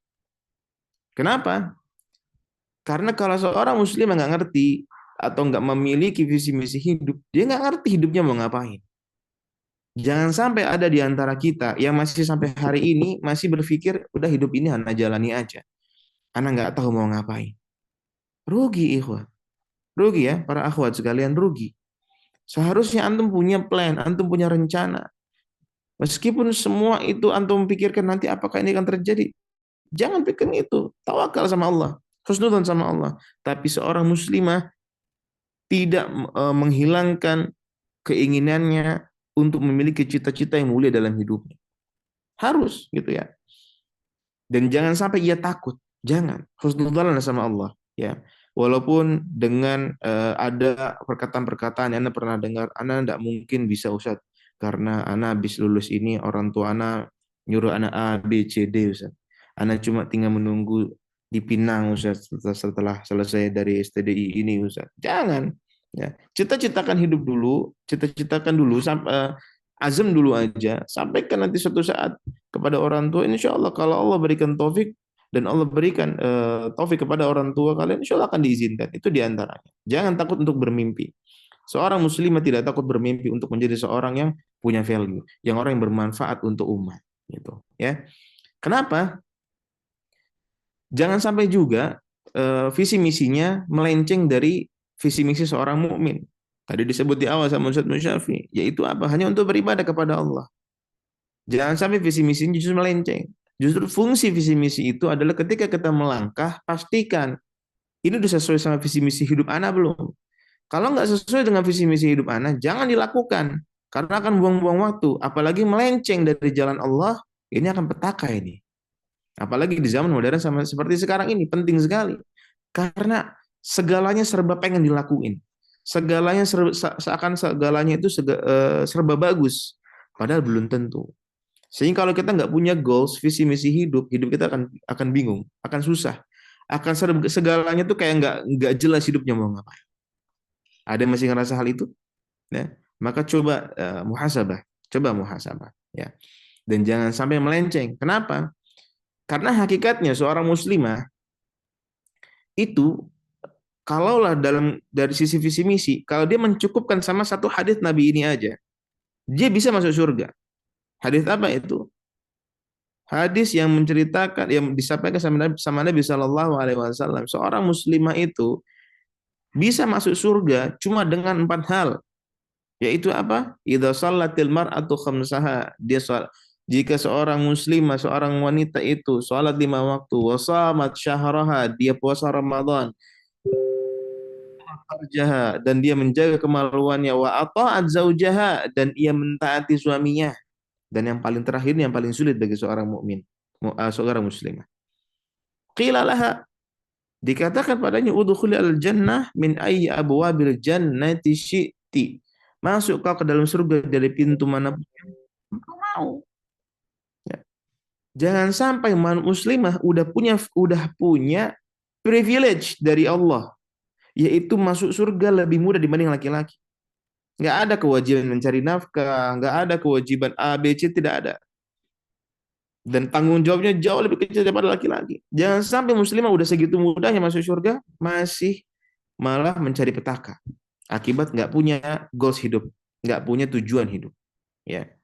Kenapa? Karena kalau seorang muslimah nggak ngerti atau nggak memiliki visi misi hidup, dia nggak ngerti hidupnya mau ngapain. Jangan sampai ada di antara kita yang masih sampai hari ini masih berpikir, udah hidup ini anak jalani aja. Anak nggak tahu mau ngapain. Rugi, ikhwah. Rugi ya, para akhwat sekalian, rugi. Seharusnya antum punya plan, antum punya rencana. Meskipun semua itu antum pikirkan nanti apakah ini akan terjadi. Jangan pikir itu. Tawakal sama Allah. Husnudzon sama Allah. Tapi seorang muslimah tidak menghilangkan keinginannya untuk memiliki cita-cita yang mulia dalam hidupnya. Harus gitu ya. Dan jangan sampai ia takut. Jangan. Husnudzon sama Allah. Ya. Walaupun dengan ada perkataan-perkataan yang Anda pernah dengar, Anda tidak mungkin bisa Ustaz, karena Anda habis lulus ini, orang tua Anda nyuruh Anda A, B, C, D Ustaz. Anda cuma tinggal menunggu di Pinang Ustaz setelah selesai dari STDI ini Ustaz. Jangan. Ya. Cita-citakan hidup dulu, cita-citakan dulu, azam dulu aja, sampaikan nanti suatu saat kepada orang tua. Insya Allah kalau Allah berikan taufik, dan Allah berikan taufik kepada orang tua kalian, insya Allah akan diizinkan. Itu diantaranya. Jangan takut untuk bermimpi. Seorang muslimah tidak takut bermimpi untuk menjadi seorang yang punya value, yang orang yang bermanfaat untuk umat. Gitu, ya. Kenapa? Jangan sampai juga visi misinya melenceng dari visi misi seorang mukmin. Tadi disebut di awal sama Ustaz Musyafi, yaitu apa? Hanya untuk beribadah kepada Allah. Jangan sampai visi misinya justru melenceng. Justru fungsi visi misi itu adalah ketika kita melangkah, pastikan ini sudah sesuai sama visi misi hidup Anda belum. Kalau nggak sesuai dengan visi misi hidup Anda, jangan dilakukan. Karena akan buang-buang waktu. Apalagi melenceng dari jalan Allah, ini akan petaka ini. Apalagi di zaman modern sama seperti sekarang ini, penting sekali. Karena segalanya serba pengen dilakuin. Segalanya seakan segalanya itu serba bagus. Padahal belum tentu. Sehingga kalau kita nggak punya goals, visi misi hidup kita akan bingung, akan susah. akan segalanya tuh kayak nggak jelas hidupnya mau ngapain. Ada yang masih ngerasa hal itu? Ya. Maka coba muhasabah, ya. Dan jangan sampai melenceng. Kenapa? Karena hakikatnya seorang muslimah itu kalaulah dari sisi visi misi, kalau dia mencukupkan sama satu hadis Nabi ini aja, dia bisa masuk surga. Hadis apa itu? Hadis yang menceritakan, yang disampaikan sama Nabi Shallallahu Alaihi Wasallam, seorang muslimah itu bisa masuk surga cuma dengan 4 hal, yaitu apa? Idza shallatil mar'atu khamsaha, jika seorang muslimah, seorang wanita itu sholat 5 waktu, wasamat syahraha, dia puasa Ramadan, farjaha, dan dia menjaga kemaluannya, wa ata'at zaujaha, dan ia mentaati suaminya. Dan yang paling terakhir, yang paling sulit bagi seorang mukmin, seorang muslimah. Qila laha, dikatakan padanya, udkhuli al-jannah min ayyi abwabil jannati syi'ti. Masuk kau ke dalam surga dari pintu mana pun yang kau mau. Ya. Jangan sampai muslimah udah punya privilege dari Allah, yaitu masuk surga lebih mudah dibanding laki-laki. Nggak ada kewajiban mencari nafkah, nggak ada kewajiban A, B, C, tidak ada. Dan tanggung jawabnya jauh lebih kecil daripada laki-laki. Jangan sampai muslimah udah segitu mudahnya masuk surga, masih malah mencari petaka. Akibat nggak punya goals hidup, nggak punya tujuan hidup. Ya.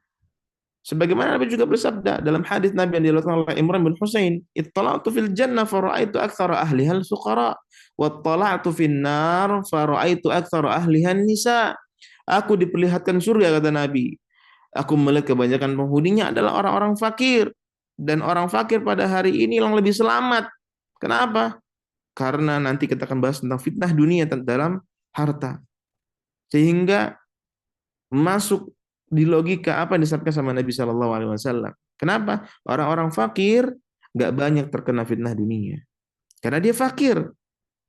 Sebagaimana Nabi juga bersabda dalam hadis Nabi yang diriwayatkan oleh Imran bin Husain, "Ittala'tu fil jannah fara'aitu aktsara ahliha al-fuqara, wa ittala'tu fin nar fara'aitu aktsara ahliha an-nisa." Aku diperlihatkan surga, kata Nabi. Aku melihat kebanyakan penghuninya adalah orang-orang fakir. Dan orang fakir pada hari ini yang lebih selamat. Kenapa? Karena nanti kita akan bahas tentang fitnah dunia dalam harta. Sehingga masuk di logika apa yang disampaikan sama Nabi Shallallahu Alaihi Wasallam. Kenapa? Orang-orang fakir nggak banyak terkena fitnah dunia. Karena dia fakir.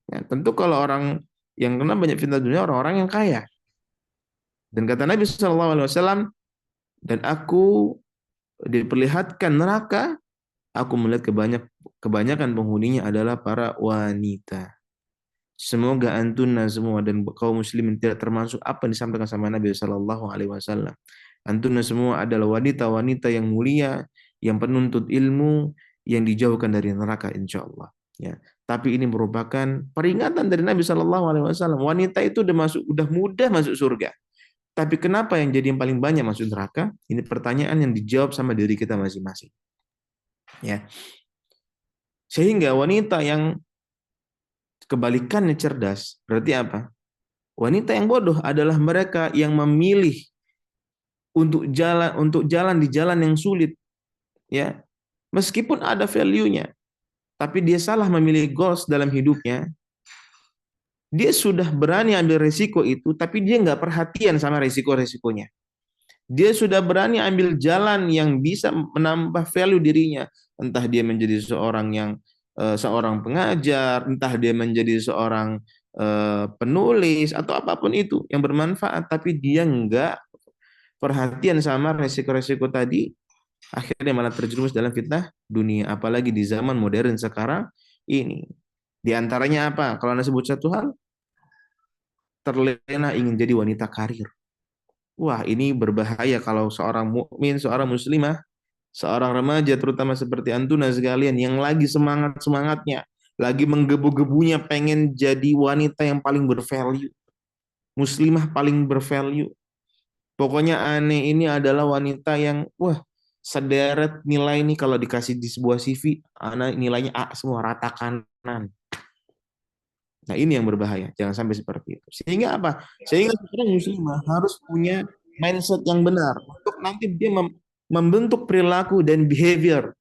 Ya, tentu kalau orang yang kena banyak fitnah dunia, orang-orang yang kaya. Dan kata Nabi Shallallahu Alaihi Wasallam, dan aku diperlihatkan neraka, aku melihat kebanyakan penghuninya adalah para wanita. Semoga antunna semua dan kaum muslimin tidak termasuk apa yang disampaikan sama Nabi Shallallahu Alaihi Wasallam. Antunna semua adalah wanita-wanita yang mulia, yang penuntut ilmu, yang dijauhkan dari neraka, insya Allah. Ya. Tapi ini merupakan peringatan dari Nabi Shallallahu Alaihi Wasallam. Wanita itu udah mudah masuk surga. Tapi kenapa yang jadi yang paling banyak masuk neraka? Ini pertanyaan yang dijawab sama diri kita masing-masing. Ya. Sehingga wanita yang kebalikannya cerdas, berarti apa? Wanita yang bodoh adalah mereka yang memilih untuk jalan di jalan yang sulit. Ya. Meskipun ada value-nya, tapi dia salah memilih goals dalam hidupnya. Dia sudah berani ambil resiko itu, tapi dia nggak perhatian sama resiko-resikonya. Dia sudah berani ambil jalan yang bisa menambah value dirinya. Entah dia menjadi seorang pengajar, entah dia menjadi seorang penulis, atau apapun itu yang bermanfaat, tapi dia nggak perhatian sama resiko-resiko tadi, akhirnya malah terjerumus dalam fitnah dunia. Apalagi di zaman modern sekarang ini. Di antaranya apa? Kalau Anda sebut satu hal, terlena ingin jadi wanita karir. Wah, ini berbahaya kalau seorang mukmin, seorang muslimah, seorang remaja terutama seperti antuna sekalian yang lagi semangat-semangatnya, lagi menggebu-gebunya pengen jadi wanita yang paling bervalue, muslimah paling bervalue. Pokoknya aneh, ini adalah wanita yang sederet nilai ini kalau dikasih di sebuah CV, nilainya A semua, rata kanan. Nah, ini yang berbahaya. Jangan sampai seperti itu. Sehingga apa? Sehingga seorang muslimah harus punya mindset yang benar untuk nanti dia membentuk perilaku dan behavior,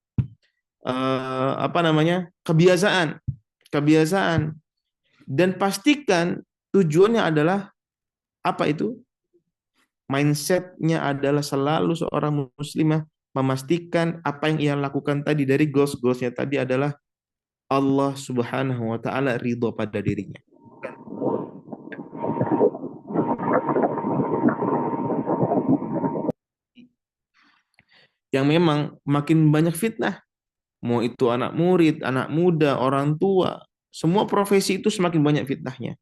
kebiasaan, dan pastikan tujuannya adalah apa itu? Mindsetnya adalah selalu seorang muslimah memastikan apa yang ia lakukan tadi dari goals-goalsnya tadi adalah Allah Subhanahu wa Ta'ala ridho pada dirinya. Yang memang makin banyak fitnah, mau itu anak murid, anak muda, orang tua, semua profesi itu semakin banyak fitnahnya.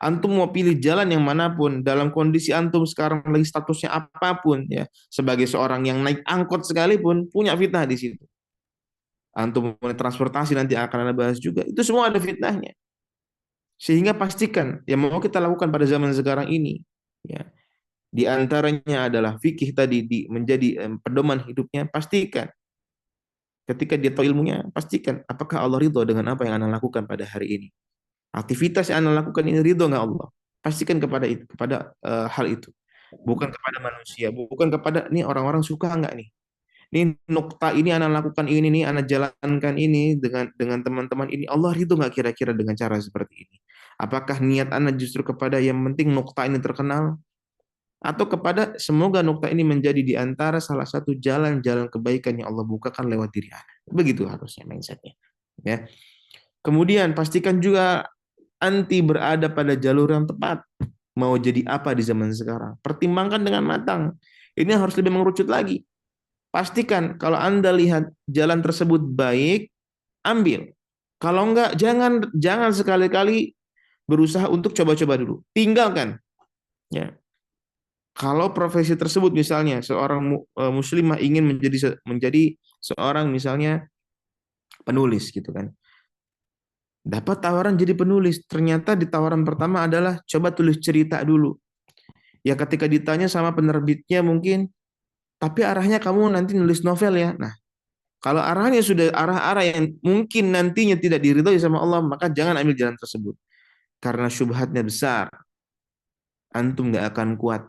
Antum mau pilih jalan yang manapun, dalam kondisi antum sekarang lagi statusnya apapun ya, sebagai seorang yang naik angkot sekalipun punya fitnah di situ. Antum mau transportasi nanti akan ada bahas juga, itu semua ada fitnahnya. Sehingga pastikan yang mau kita lakukan pada zaman sekarang ini, ya, di antaranya adalah fikih tadi menjadi pedoman hidupnya. Pastikan ketika dia tahu ilmunya, pastikan apakah Allah ridho dengan apa yang anda lakukan pada hari ini. Aktivitas yang anda lakukan ini ridho nggak Allah? Pastikan kepada itu, kepada hal itu, bukan kepada manusia, bukan kepada nih orang-orang suka nggak nih. Ini nukta ini anak lakukan ini nih, anak jalankan ini dengan teman-teman ini. Allah ridho nggak kira-kira dengan cara seperti ini? Apakah niat anak justru kepada yang penting nukta ini terkenal, atau kepada semoga nukta ini menjadi di antara salah satu jalan-jalan kebaikan yang Allah bukakan lewat diri anak. Begitu harusnya mindsetnya. Ya. Kemudian pastikan juga anti berada pada jalur yang tepat. Mau jadi apa di zaman sekarang? Pertimbangkan dengan matang. Ini harus lebih mengerucut lagi. Pastikan kalau Anda lihat jalan tersebut baik, ambil. Kalau enggak, jangan sekali-kali berusaha untuk coba-coba dulu. Tinggalkan. Ya. Kalau profesi tersebut misalnya seorang muslimah ingin menjadi seorang misalnya penulis gitu kan. Dapat tawaran jadi penulis, ternyata di tawaran pertama adalah coba tulis cerita dulu. Ya ketika ditanya sama penerbitnya mungkin, tapi arahnya kamu nanti nulis novel ya. Nah, kalau arahnya sudah arah-arah yang mungkin nantinya tidak diridhoi sama Allah, maka jangan ambil jalan tersebut. Karena syubhatnya besar. Antum nggak akan kuat.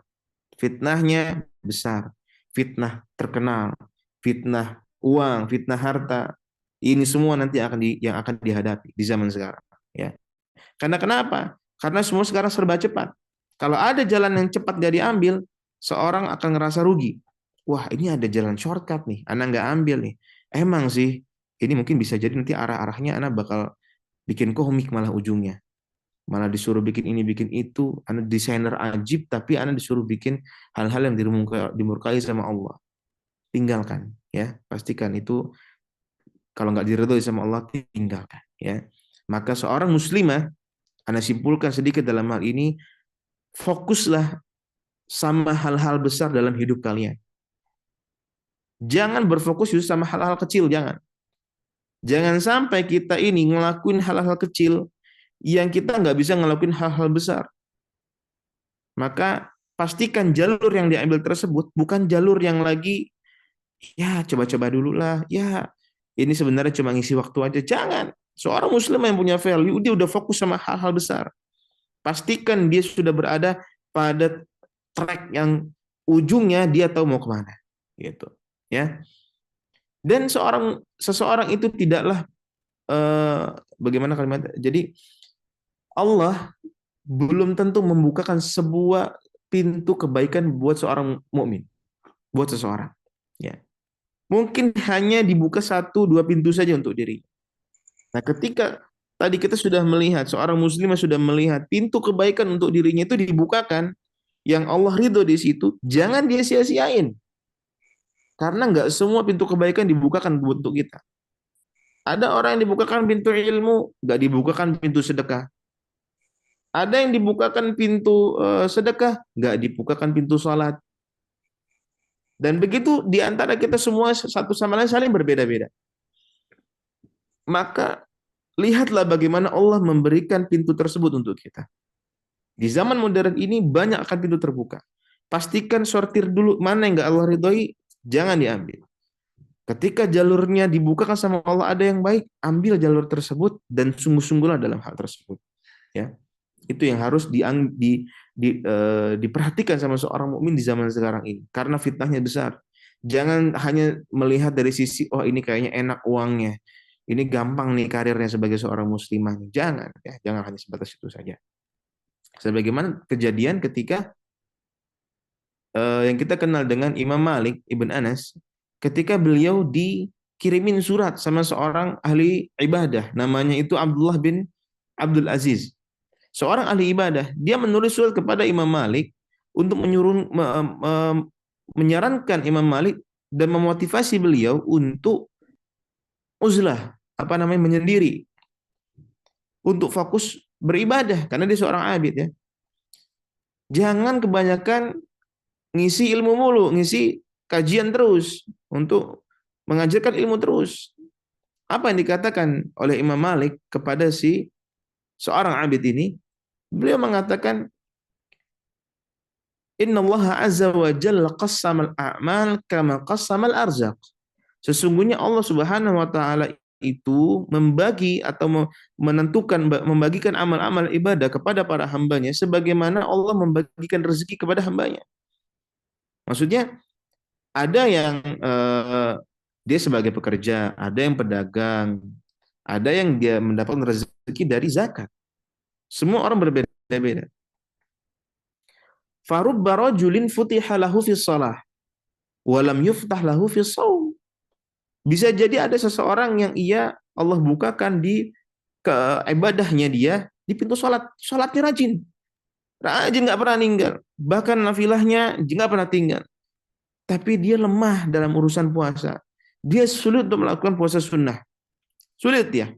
Fitnahnya besar. Fitnah terkenal. Fitnah uang, fitnah harta. Ini semua nanti yang akan dihadapi di zaman sekarang. Ya. Karena kenapa? Karena semua sekarang serba cepat. Kalau ada jalan yang cepat gak diambil, seorang akan ngerasa rugi. Wah, ini ada jalan shortcut nih, anak nggak ambil nih. Emang sih, ini mungkin bisa jadi nanti arah-arahnya anak bakal bikin komik malah ujungnya. Malah disuruh bikin ini, bikin itu. Anak desainer ajib, tapi anak disuruh bikin hal-hal yang dimurkai sama Allah. Tinggalkan, ya. Pastikan itu kalau nggak diridhoi sama Allah, tinggalkan, ya. Maka seorang muslimah, anak simpulkan sedikit dalam hal ini, fokuslah sama hal-hal besar dalam hidup kalian. Jangan berfokus justru sama hal-hal kecil, jangan. Jangan sampai kita ini ngelakuin hal-hal kecil yang kita nggak bisa ngelakuin hal-hal besar. Maka pastikan jalur yang diambil tersebut bukan jalur yang lagi, ya coba-coba dulu lah, ya ini sebenarnya cuma ngisi waktu aja. Jangan. Seorang muslim yang punya value, dia udah fokus sama hal-hal besar. Pastikan dia sudah berada pada track yang ujungnya dia tahu mau kemana. Gitu. Ya. Dan seseorang itu tidaklah bagaimana kalimat. Jadi Allah belum tentu membukakan sebuah pintu kebaikan buat seorang mukmin, buat seseorang. Ya. Mungkin hanya dibuka 1-2 pintu saja untuk diri. Nah, ketika tadi kita sudah melihat seorang muslimah sudah melihat pintu kebaikan untuk dirinya itu dibukakan, yang Allah ridho di situ, jangan dia sia-siain. Karena nggak semua pintu kebaikan dibukakan untuk kita. Ada orang yang dibukakan pintu ilmu, nggak dibukakan pintu sedekah. Ada yang dibukakan pintu sedekah, nggak dibukakan pintu salat. Dan begitu di antara kita semua satu sama lain saling berbeda-beda. Maka lihatlah bagaimana Allah memberikan pintu tersebut untuk kita. Di zaman modern ini banyak akan pintu terbuka. Pastikan sortir dulu mana yang nggak Allah ridhoi, jangan diambil. Ketika jalurnya dibukakan sama Allah ada yang baik, ambil jalur tersebut dan sungguh-sungguhlah dalam hal tersebut. Ya, itu yang harus diperhatikan sama seorang mukmin di zaman sekarang ini, karena fitnahnya besar. Jangan hanya melihat dari sisi, oh ini kayaknya enak uangnya, ini gampang nih karirnya sebagai seorang muslimah. Jangan, ya, jangan hanya sebatas itu saja. Sebagaimana kejadian ketika yang kita kenal dengan Imam Malik Ibn Anas, ketika beliau dikirimin surat sama seorang ahli ibadah, namanya itu Abdullah bin Abdul Aziz. Seorang ahli ibadah, dia menulis surat kepada Imam Malik untuk menyarankan Imam Malik dan memotivasi beliau untuk uzlah, menyendiri untuk fokus beribadah karena dia seorang abid ya. Jangan kebanyakan ngisi ilmu mulu, ngisi kajian terus untuk mengajarkan ilmu terus. Apa yang dikatakan oleh Imam Malik kepada si seorang abid ini? Beliau mengatakan, Innallaha azza wa jalla qassamal a'mal kama qassamal arzaq. Sesungguhnya Allah Subhanahu wa taala itu membagi atau menentukan membagikan amal-amal ibadah kepada para hambanya sebagaimana Allah membagikan rezeki kepada hambanya. Maksudnya ada yang dia sebagai pekerja, ada yang pedagang, ada yang dia mendapatkan rezeki dari zakat. Semua orang berbeda-beda. Farubba rajulin futiha lahu fi shalah walam yuftah lahu fi shaum. Bisa jadi ada seseorang yang Allah bukakan di ibadahnya dia di pintu salat, salatnya rajin nggak pernah ninggal, bahkan nafilahnya nggak pernah tinggal. Tapi dia lemah dalam urusan puasa. Dia sulit untuk melakukan puasa sunnah. Sulit ya.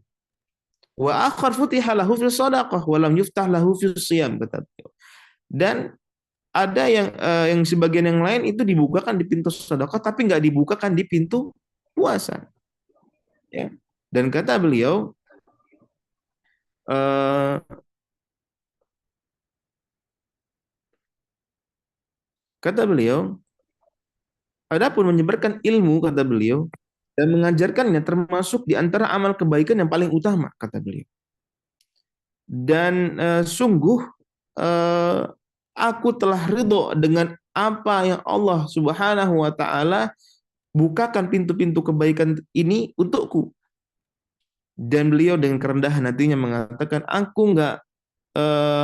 Wa akhar futiha lahu fil shadaqah wa lam yuftah lahu fil shiyam, kata beliau. Dan ada yang sebagian yang lain itu dibukakan di pintu sedekah tapi nggak dibukakan di pintu puasa. Ya. Dan kata beliau adapun menyebarkan ilmu, kata beliau, dan mengajarkannya termasuk di antara amal kebaikan yang paling utama, kata beliau. Dan sungguh aku telah ridho dengan apa yang Allah Subhanahu wa taala bukakan pintu-pintu kebaikan ini untukku. Dan beliau dengan kerendahan hatinya mengatakan, aku nggak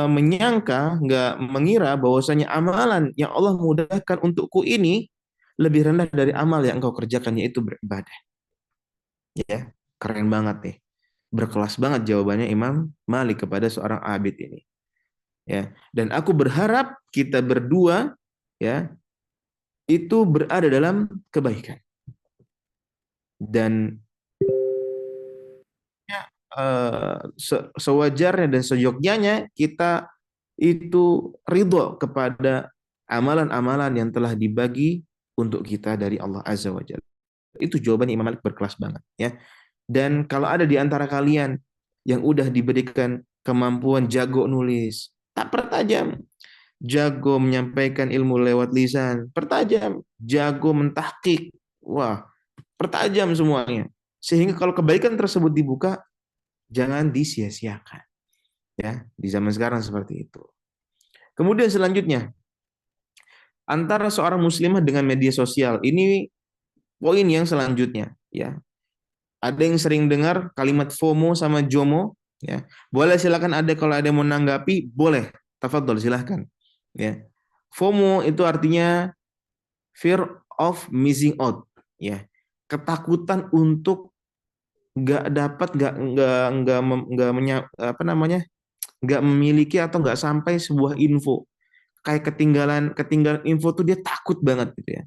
menyangka, nggak mengira bahwasanya amalan yang Allah mudahkan untukku ini lebih rendah dari amal yang engkau kerjakan, yaitu beribadah. Ya, keren banget nih. Berkelas banget jawabannya Imam Malik kepada seorang abid ini. Ya, dan aku berharap kita berdua ya itu berada dalam kebaikan. Dan sewajarnya dan seyogyanya kita itu ridho kepada amalan-amalan yang telah dibagi untuk kita dari Allah Azza wa Jalla. Itu jawaban Imam Malik berkelas banget ya. Dan kalau ada di antara kalian yang udah diberikan kemampuan jago nulis, tak pertajam, jago menyampaikan ilmu lewat lisan, pertajam, jago mentahqiq, wah, pertajam semuanya. Sehingga kalau kebaikan tersebut dibuka, jangan disia-siakan. Ya, di zaman sekarang seperti itu. Kemudian selanjutnya, antara seorang muslimah dengan media sosial, ini poin yang selanjutnya, ya. Ada yang sering dengar kalimat FOMO sama JOMO, ya. Boleh silakan, ada kalau ada yang mau menanggapi, boleh. Tafadhol silahkan. Ya. FOMO itu artinya fear of missing out, ya. Ketakutan untuk nggak memiliki atau nggak sampai sebuah info, kayak ketinggalan info tuh dia takut banget gitu ya.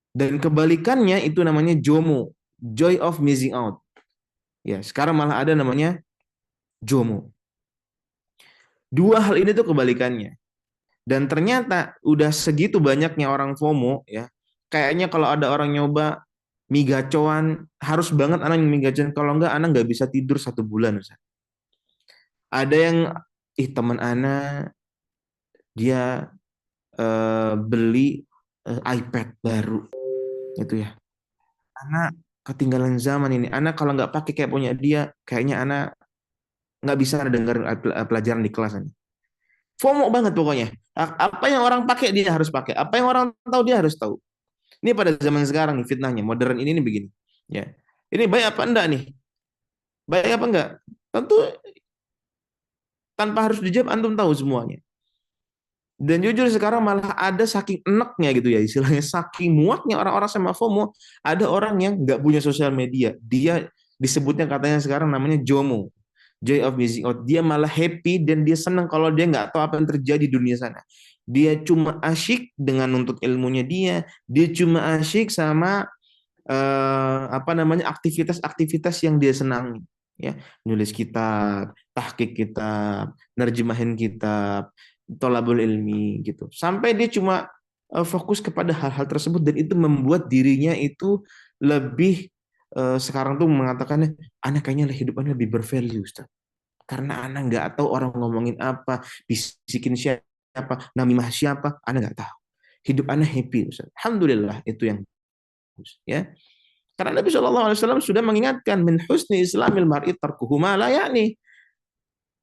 Dan kebalikannya itu namanya JOMO, joy of missing out. Ya, sekarang malah ada namanya JOMO. Dua hal ini tuh kebalikannya. Dan ternyata udah segitu banyaknya orang FOMO ya. Kayaknya kalau ada orang nyoba mie gacoan, harus banget anak mie gacoan, kalau enggak anak nggak bisa tidur 1 bulan. Ustaz. Ada yang teman anak dia beli iPad baru itu ya. Anak ketinggalan zaman ini. Anak kalau nggak pakai kayak punya dia, kayaknya anak nggak bisa dengar pelajaran di kelas ini. FOMO banget pokoknya. Apa yang orang pakai dia harus pakai. Apa yang orang tahu dia harus tahu. Ini pada zaman sekarang nih fitnahnya, modern ini begini. Ya. Ini baik apa enggak nih? Baik apa enggak? Tentu tanpa harus dijawab, antum tahu semuanya. Dan jujur sekarang malah ada saking enaknya gitu ya, istilahnya saking muaknya orang-orang sama FOMO, ada orang yang nggak punya sosial media. Dia disebutnya katanya sekarang namanya JOMO, joy of missing out. Dia malah happy dan dia senang kalau dia nggak tahu apa yang terjadi di dunia sana. Dia cuma asyik dengan nuntut ilmunya dia cuma asyik sama apa namanya, aktivitas-aktivitas yang dia senangi, ya, nulis kitab, tahqiq kitab, nerjemahin kitab, thalabul ilmi gitu. Sampai dia cuma fokus kepada hal-hal tersebut, dan itu membuat dirinya itu lebih sekarang tuh mengatakannya, anak kayaknya hidup anak lebih bervalue, Ustaz. Karena anak nggak tahu orang ngomongin apa, bisikin siapa, namimah siapa, anak nggak tahu. Hidup anak happy, Ustaz. Alhamdulillah, itu yang bagus, ya. Karena Nabi SAW sudah mengingatkan, min husni islamil mar'i tarkuhu ma la ya'ni.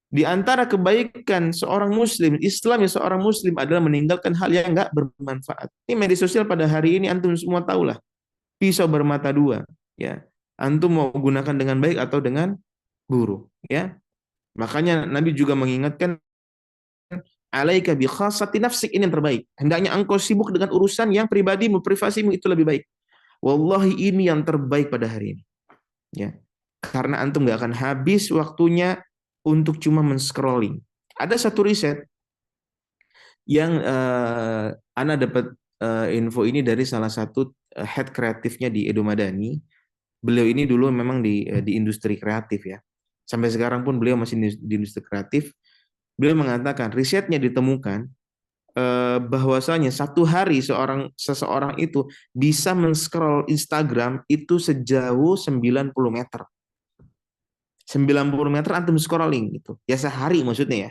Di antara kebaikan seorang muslim, Islamnya seorang muslim adalah meninggalkan hal yang nggak bermanfaat. Ini media sosial pada hari ini antum semua tahulah, pisau bermata dua, ya. Antum mau gunakan dengan baik atau dengan buruk, ya. Makanya Nabi juga mengingatkan, alaika bi khassati nafsik, ini yang terbaik. Hendaknya engkau sibuk dengan urusan yang pribadimu, privasimu, itu lebih baik. Wallahi ini yang terbaik pada hari ini. Ya. Karena antum nggak akan habis waktunya untuk cuma men-scrolling. Ada satu riset yang Ana dapat info ini dari salah satu head kreatifnya di Edo Madani. Beliau ini dulu memang di industri kreatif, ya. Sampai sekarang pun beliau masih di industri kreatif. Beliau mengatakan risetnya ditemukan bahwasanya satu hari seseorang itu bisa men-scroll Instagram itu sejauh 90 meter. 90 meter antum scrolling gitu. Ya sehari maksudnya, ya.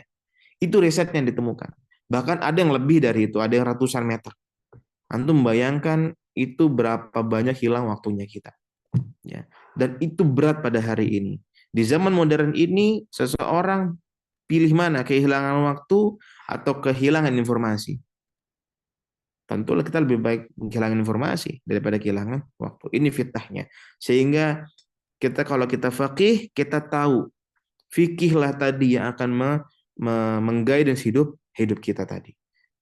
Itu risetnya yang ditemukan. Bahkan ada yang lebih dari itu, ada yang ratusan meter. Antum bayangkan itu berapa banyak hilang waktunya kita. Ya. Dan itu berat pada hari ini. Di zaman modern ini, seseorang pilih mana, kehilangan waktu atau kehilangan informasi. Tentulah kita lebih baik kehilangan informasi daripada kehilangan waktu. Ini fitnahnya. Sehingga kalau kita faqih, kita tahu fikihlah tadi yang akan mengguidance hidup kita tadi.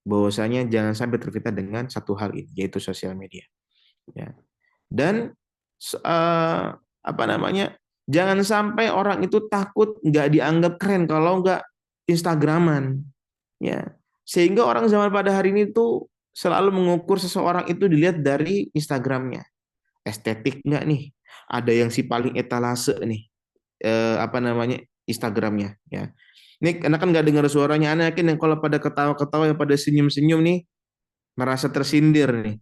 Bahwasanya jangan sampai terfitnah dengan satu hal ini, yaitu sosial media. Ya. Dan apa namanya? Jangan sampai orang itu takut nggak dianggap keren kalau nggak Instagraman, ya. Sehingga orang zaman pada hari ini tuh selalu mengukur seseorang itu dilihat dari Instagramnya, estetik nggak nih? Ada yang si paling etalase nih, apa namanya, Instagramnya, ya. Ini anak kan nggak dengar suaranya, anak yakin yang kalau pada ketawa-ketawa, yang pada senyum-senyum nih, merasa tersindir nih.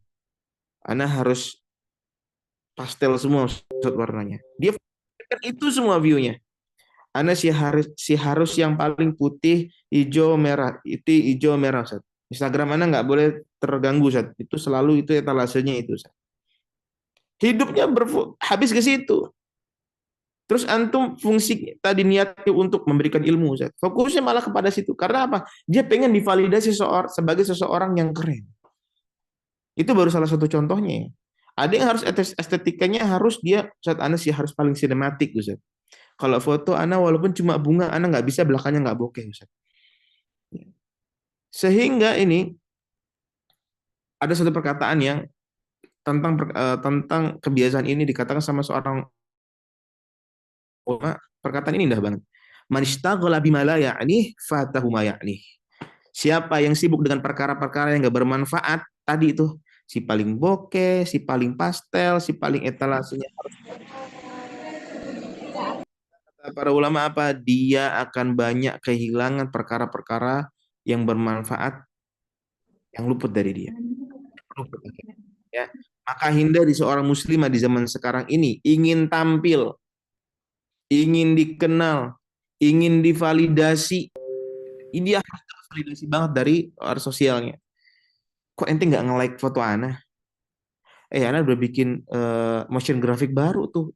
Anak harus pastel semua warnanya. Dia kan itu semua view-nya. Anda si harus yang paling putih, hijau, merah. Itu hijau, merah, Ustaz. Instagram Anda nggak boleh terganggu, Ustaz. Itu selalu itu etalasenya itu, Ustaz. Hidupnya habis ke situ. Terus antum fungsi tadi niatnya untuk memberikan ilmu, Ustaz. Fokusnya malah kepada situ. Karena apa? Dia pengen divalidasi sebagai seseorang yang keren. Itu baru salah satu contohnya. Ada yang harus estetikanya harus dia, Ustaz, Anda sih harus paling sinematik, Ustaz. Kalau foto Anda walaupun cuma bunga, Anda nggak bisa belakangnya nggak bokeh, Ustaz. Sehingga ini ada satu perkataan yang tentang kebiasaan ini dikatakan sama seorang ulama. Perkataan ini indah banget. Man ishtaghala bima la ya'nih fatahu ma ya'nih. Siapa yang sibuk dengan perkara-perkara yang nggak bermanfaat, tadi itu si paling bokeh, si paling pastel, si paling etalasenya, para ulama apa? Dia akan banyak kehilangan perkara-perkara yang bermanfaat yang luput dari dia. Ya. Maka hindari seorang muslimah di zaman sekarang ini ingin tampil, ingin dikenal, ingin divalidasi. Ini dia harus validasi banget dari sosialnya. Kok ente nggak nge-like foto Ana? Ana udah bikin motion graphic baru tuh.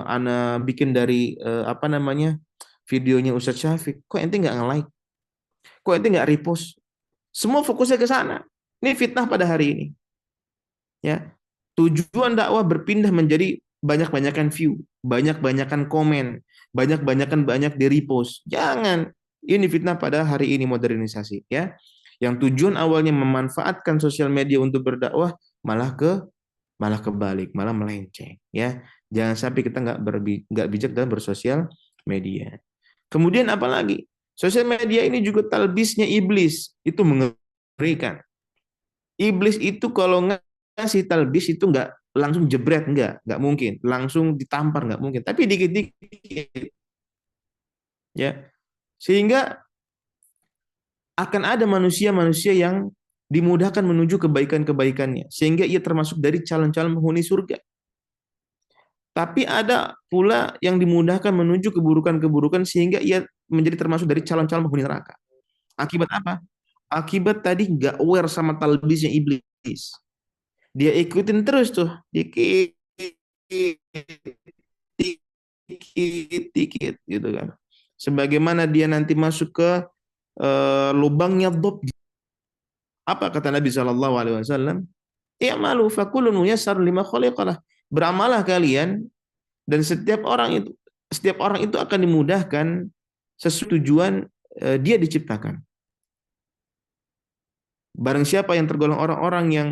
Ana bikin dari apa namanya, videonya Ustadz Syafiq. Kok ente nggak nge-like? Kok ente nggak repost? Semua fokusnya ke sana. Ini fitnah pada hari ini. Ya, tujuan dakwah berpindah menjadi banyak-banyakan view, banyak-banyakan komen, banyak di repost. Jangan. Ini fitnah pada hari ini modernisasi. Ya, yang tujuan awalnya memanfaatkan sosial media untuk berdakwah malah kebalik, malah melenceng. Ya, jangan sampai kita nggak bijak dalam bersosial media. Kemudian apalagi? Sosial media ini juga talbisnya iblis. Itu mengerikan. Iblis itu kalau ngasih talbis itu nggak langsung jebret, nggak mungkin. Langsung ditampar, nggak mungkin. Tapi dikit-dikit, ya. Sehingga akan ada manusia-manusia yang dimudahkan menuju kebaikan-kebaikannya, sehingga ia termasuk dari calon-calon penghuni surga. Tapi ada pula yang dimudahkan menuju keburukan-keburukan, sehingga ia menjadi termasuk dari calon-calon penghuni neraka. Akibat apa? Akibat tadi nggak aware sama talbisnya iblis. Dia ikutin terus tuh, dikit, dikit, dikit, gitu kan. Sebagaimana dia nanti masuk ke lubangnya dob. Apa kata Nabi Shallallahu Alaihi Wasallam? I'malu fakulun muyassar lima khuliqalah. Beramalah kalian, dan setiap orang itu akan dimudahkan sesuai tujuan dia diciptakan. Barang siapa yang tergolong orang-orang yang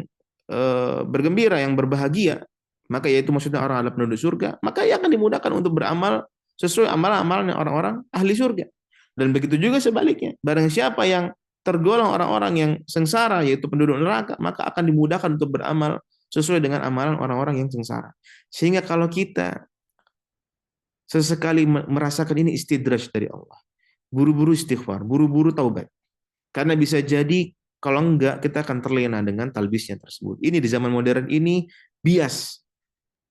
bergembira, yang berbahagia, maka yaitu maksudnya orang adalah penduduk surga, maka ia akan dimudahkan untuk beramal sesuai amalan-amalan orang-orang ahli surga. Dan begitu juga sebaliknya, barang siapa yang tergolong orang-orang yang sengsara, yaitu penduduk neraka, maka akan dimudahkan untuk beramal sesuai dengan amalan orang-orang yang sengsara. Sehingga kalau kita sesekali merasakan ini istidraj dari Allah, buru-buru istighfar, buru-buru taubat. Karena bisa jadi kalau enggak, kita akan terlena dengan talbisnya tersebut. Ini di zaman modern ini bias.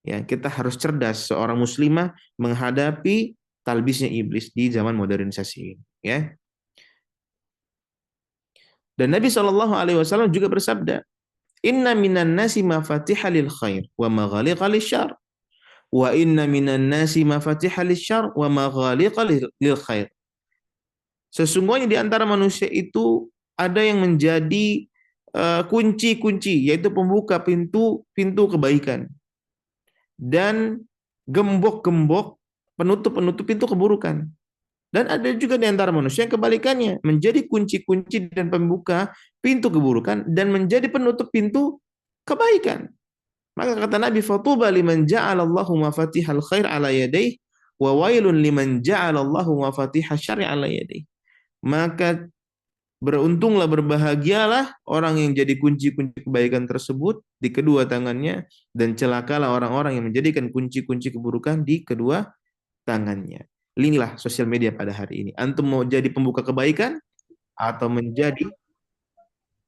Ya, kita harus cerdas seorang muslimah menghadapi talbisnya iblis di zaman modernisasi ini. Ya. Dan Nabi Shallallahu Alaihi Wasallam juga bersabda, Inna minan nasi mafatiha lil khair wa maghaliqa lil syar. Wa inna minan nasi mafatiha lil syar wa maghaliqa lil khair. Sesungguhnya di antara manusia itu ada yang menjadi kunci-kunci, yaitu pembuka pintu kebaikan, dan gembok-gembok, penutup-penutup pintu keburukan. Dan ada juga di antara manusia yang kebalikannya, menjadi kunci-kunci dan pembuka pintu keburukan dan menjadi penutup pintu kebaikan. Maka kata Nabi, fatuba liman ja'alallahu mafatihal khair ala yadayhi wa wailun liman ja'alallahu mafatihal syarri ala yadayhi. Maka beruntunglah, berbahagialah orang yang jadi kunci-kunci kebaikan tersebut di kedua tangannya, dan celakalah orang-orang yang menjadikan kunci-kunci keburukan di kedua tangannya. Inilah sosial media pada hari ini. Antum mau jadi pembuka kebaikan atau menjadi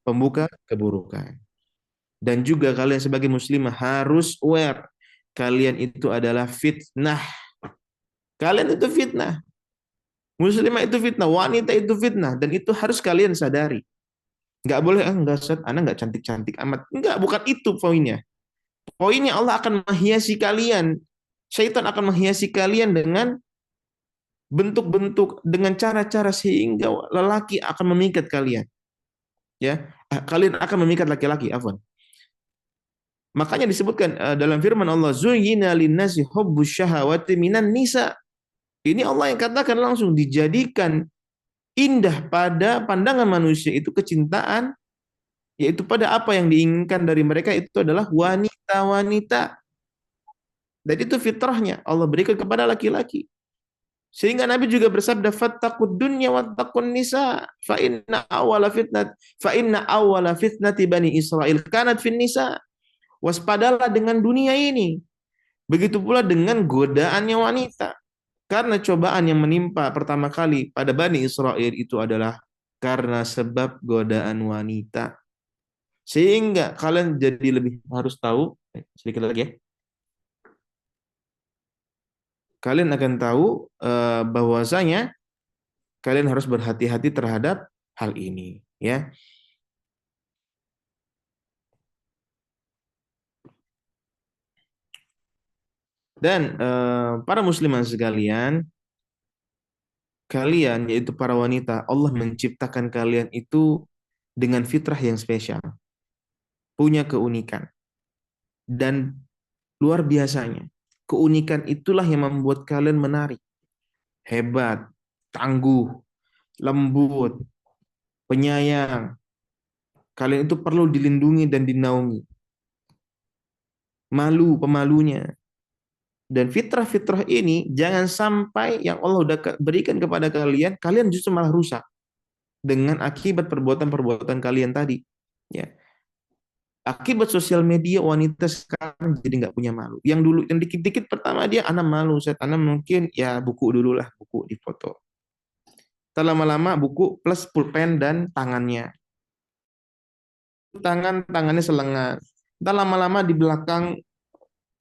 pembuka keburukan. Dan juga kalian sebagai muslimah harus aware, kalian itu adalah fitnah. Kalian itu fitnah. Muslimah itu fitnah, wanita itu fitnah, dan itu harus kalian sadari. Nggak boleh, enggak Ustaz, anak nggak cantik-cantik amat. Enggak, bukan itu poinnya. Poinnya Allah akan menghiasi kalian. Syaitan akan menghiasi kalian dengan bentuk-bentuk, dengan cara-cara sehingga lelaki akan memikat kalian. Ya, kalian akan memikat laki-laki, afwan. Makanya disebutkan dalam firman Allah, Zuyyina linnasi hubbus syahawati minan nisa. Ini Allah yang katakan langsung, dijadikan indah pada pandangan manusia itu kecintaan, yaitu pada apa yang diinginkan dari mereka itu adalah wanita-wanita. Dan itu fitrahnya Allah berikan kepada laki-laki. Sehingga Nabi juga bersabda, fattaqud dunya wattaqun nisa fa inna awwala fitnati bani Israil kanat fin nisa. Waspadalah dengan dunia ini. Begitu pula dengan godaannya wanita. Karena cobaan yang menimpa pertama kali pada Bani Israel itu adalah karena sebab godaan wanita. Sehingga kalian jadi lebih harus tahu, sedikit lagi ya. Kalian akan tahu bahwasanya kalian harus berhati-hati terhadap hal ini, ya. Dan para muslimah sekalian, kalian yaitu para wanita, Allah menciptakan kalian itu dengan fitrah yang spesial, punya keunikan. Dan luar biasanya, keunikan itulah yang membuat kalian menarik, hebat, tangguh, lembut, penyayang. Kalian itu perlu dilindungi dan dinaungi. Malu pemalunya. Dan fitrah-fitrah ini jangan sampai yang Allah udah berikan kepada kalian, kalian justru malah rusak dengan akibat perbuatan-perbuatan kalian tadi. Ya. Akibat sosial media wanita sekarang jadi nggak punya malu. Yang dulu yang dikit-dikit pertama dia anak malu, saya tanam mungkin ya buku dulu lah, buku di foto. Lama-lama buku plus pulpen dan tangannya. Tangannya selengan. Ntar lama-lama di belakang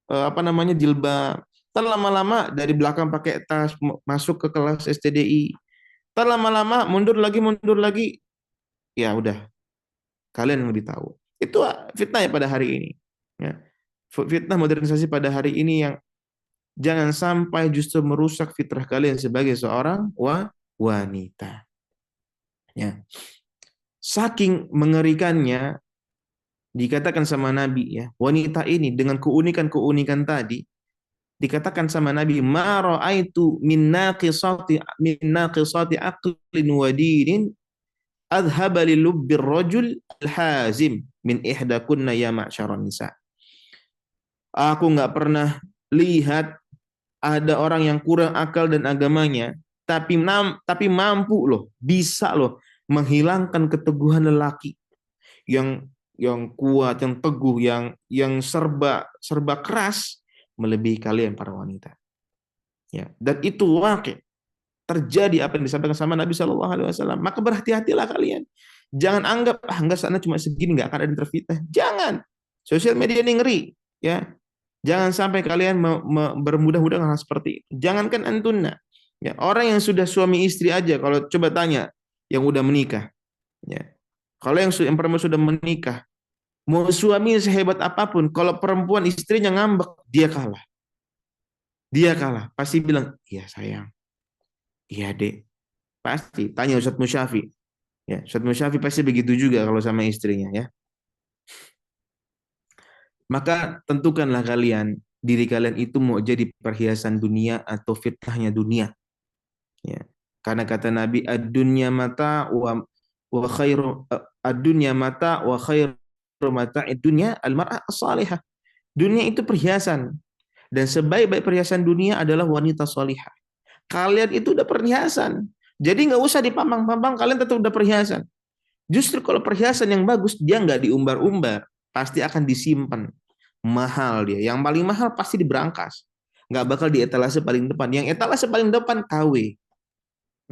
apa namanya jilbab. Ntar lama-lama dari belakang pakai tas masuk ke kelas STDI. Ntar lama-lama mundur lagi. Ya udah, kalian yang lebih tahu. Itu fitnah ya pada hari ini. Ya. Fitnah modernisasi pada hari ini yang jangan sampai justru merusak fitrah kalian sebagai seorang wanita. Ya. Saking mengerikannya dikatakan sama Nabi ya, wanita ini dengan keunikan-keunikan tadi dikatakan sama Nabi, ma ra'aitu min naqisati aqlin wa dinin adhaba li lubbir rajul al-hazim min ihdakunna ya ma'syaran nisa. Aku nggak pernah lihat ada orang yang kurang akal dan agamanya, tapi mampu loh, bisa loh menghilangkan keteguhan lelaki yang kuat, yang teguh, yang serba keras melebihi kalian para wanita. Ya, dan itu wakil terjadi apa yang disampaikan sama Nabi Shallallahu Alaihi Wasallam. Maka berhati-hatilah kalian. Jangan anggap enggak sana cuma segini, nggak akan ada yang terfitnah. Jangan. Sosial media ini ngeri, ya. Jangan sampai kalian bermudah-mudah hal seperti itu. Jangankan antunna. Ya, orang yang sudah suami istri aja, kalau coba tanya yang udah menikah, ya. Kalau yang perempuan sudah menikah, mau suami sehebat apapun, kalau perempuan istrinya ngambek, dia kalah. Dia kalah. Pasti bilang, iya sayang, iya dek. Pasti. Tanya Ustadz Musyafi. Ya, Ustadz Musyafi pasti begitu juga kalau sama istrinya, ya. Maka tentukanlah kalian, diri kalian itu mau jadi perhiasan dunia atau fitnahnya dunia. Ya. Karena kata Nabi, ad-dunya mata wa khairu ad-dunya mata wa khairu mata'id dunya al-mar'ah as-salihah. Dunia itu perhiasan, dan sebaik-baik perhiasan dunia adalah wanita salihah. Kalian itu udah perhiasan. Jadi nggak usah dipampang-pampang, kalian tetap udah perhiasan. Justru kalau perhiasan yang bagus, dia nggak diumbar-umbar, pasti akan disimpan. Mahal dia. Yang paling mahal pasti di berangkas. Nggak bakal di etalase paling depan. Yang etalase paling depan KW.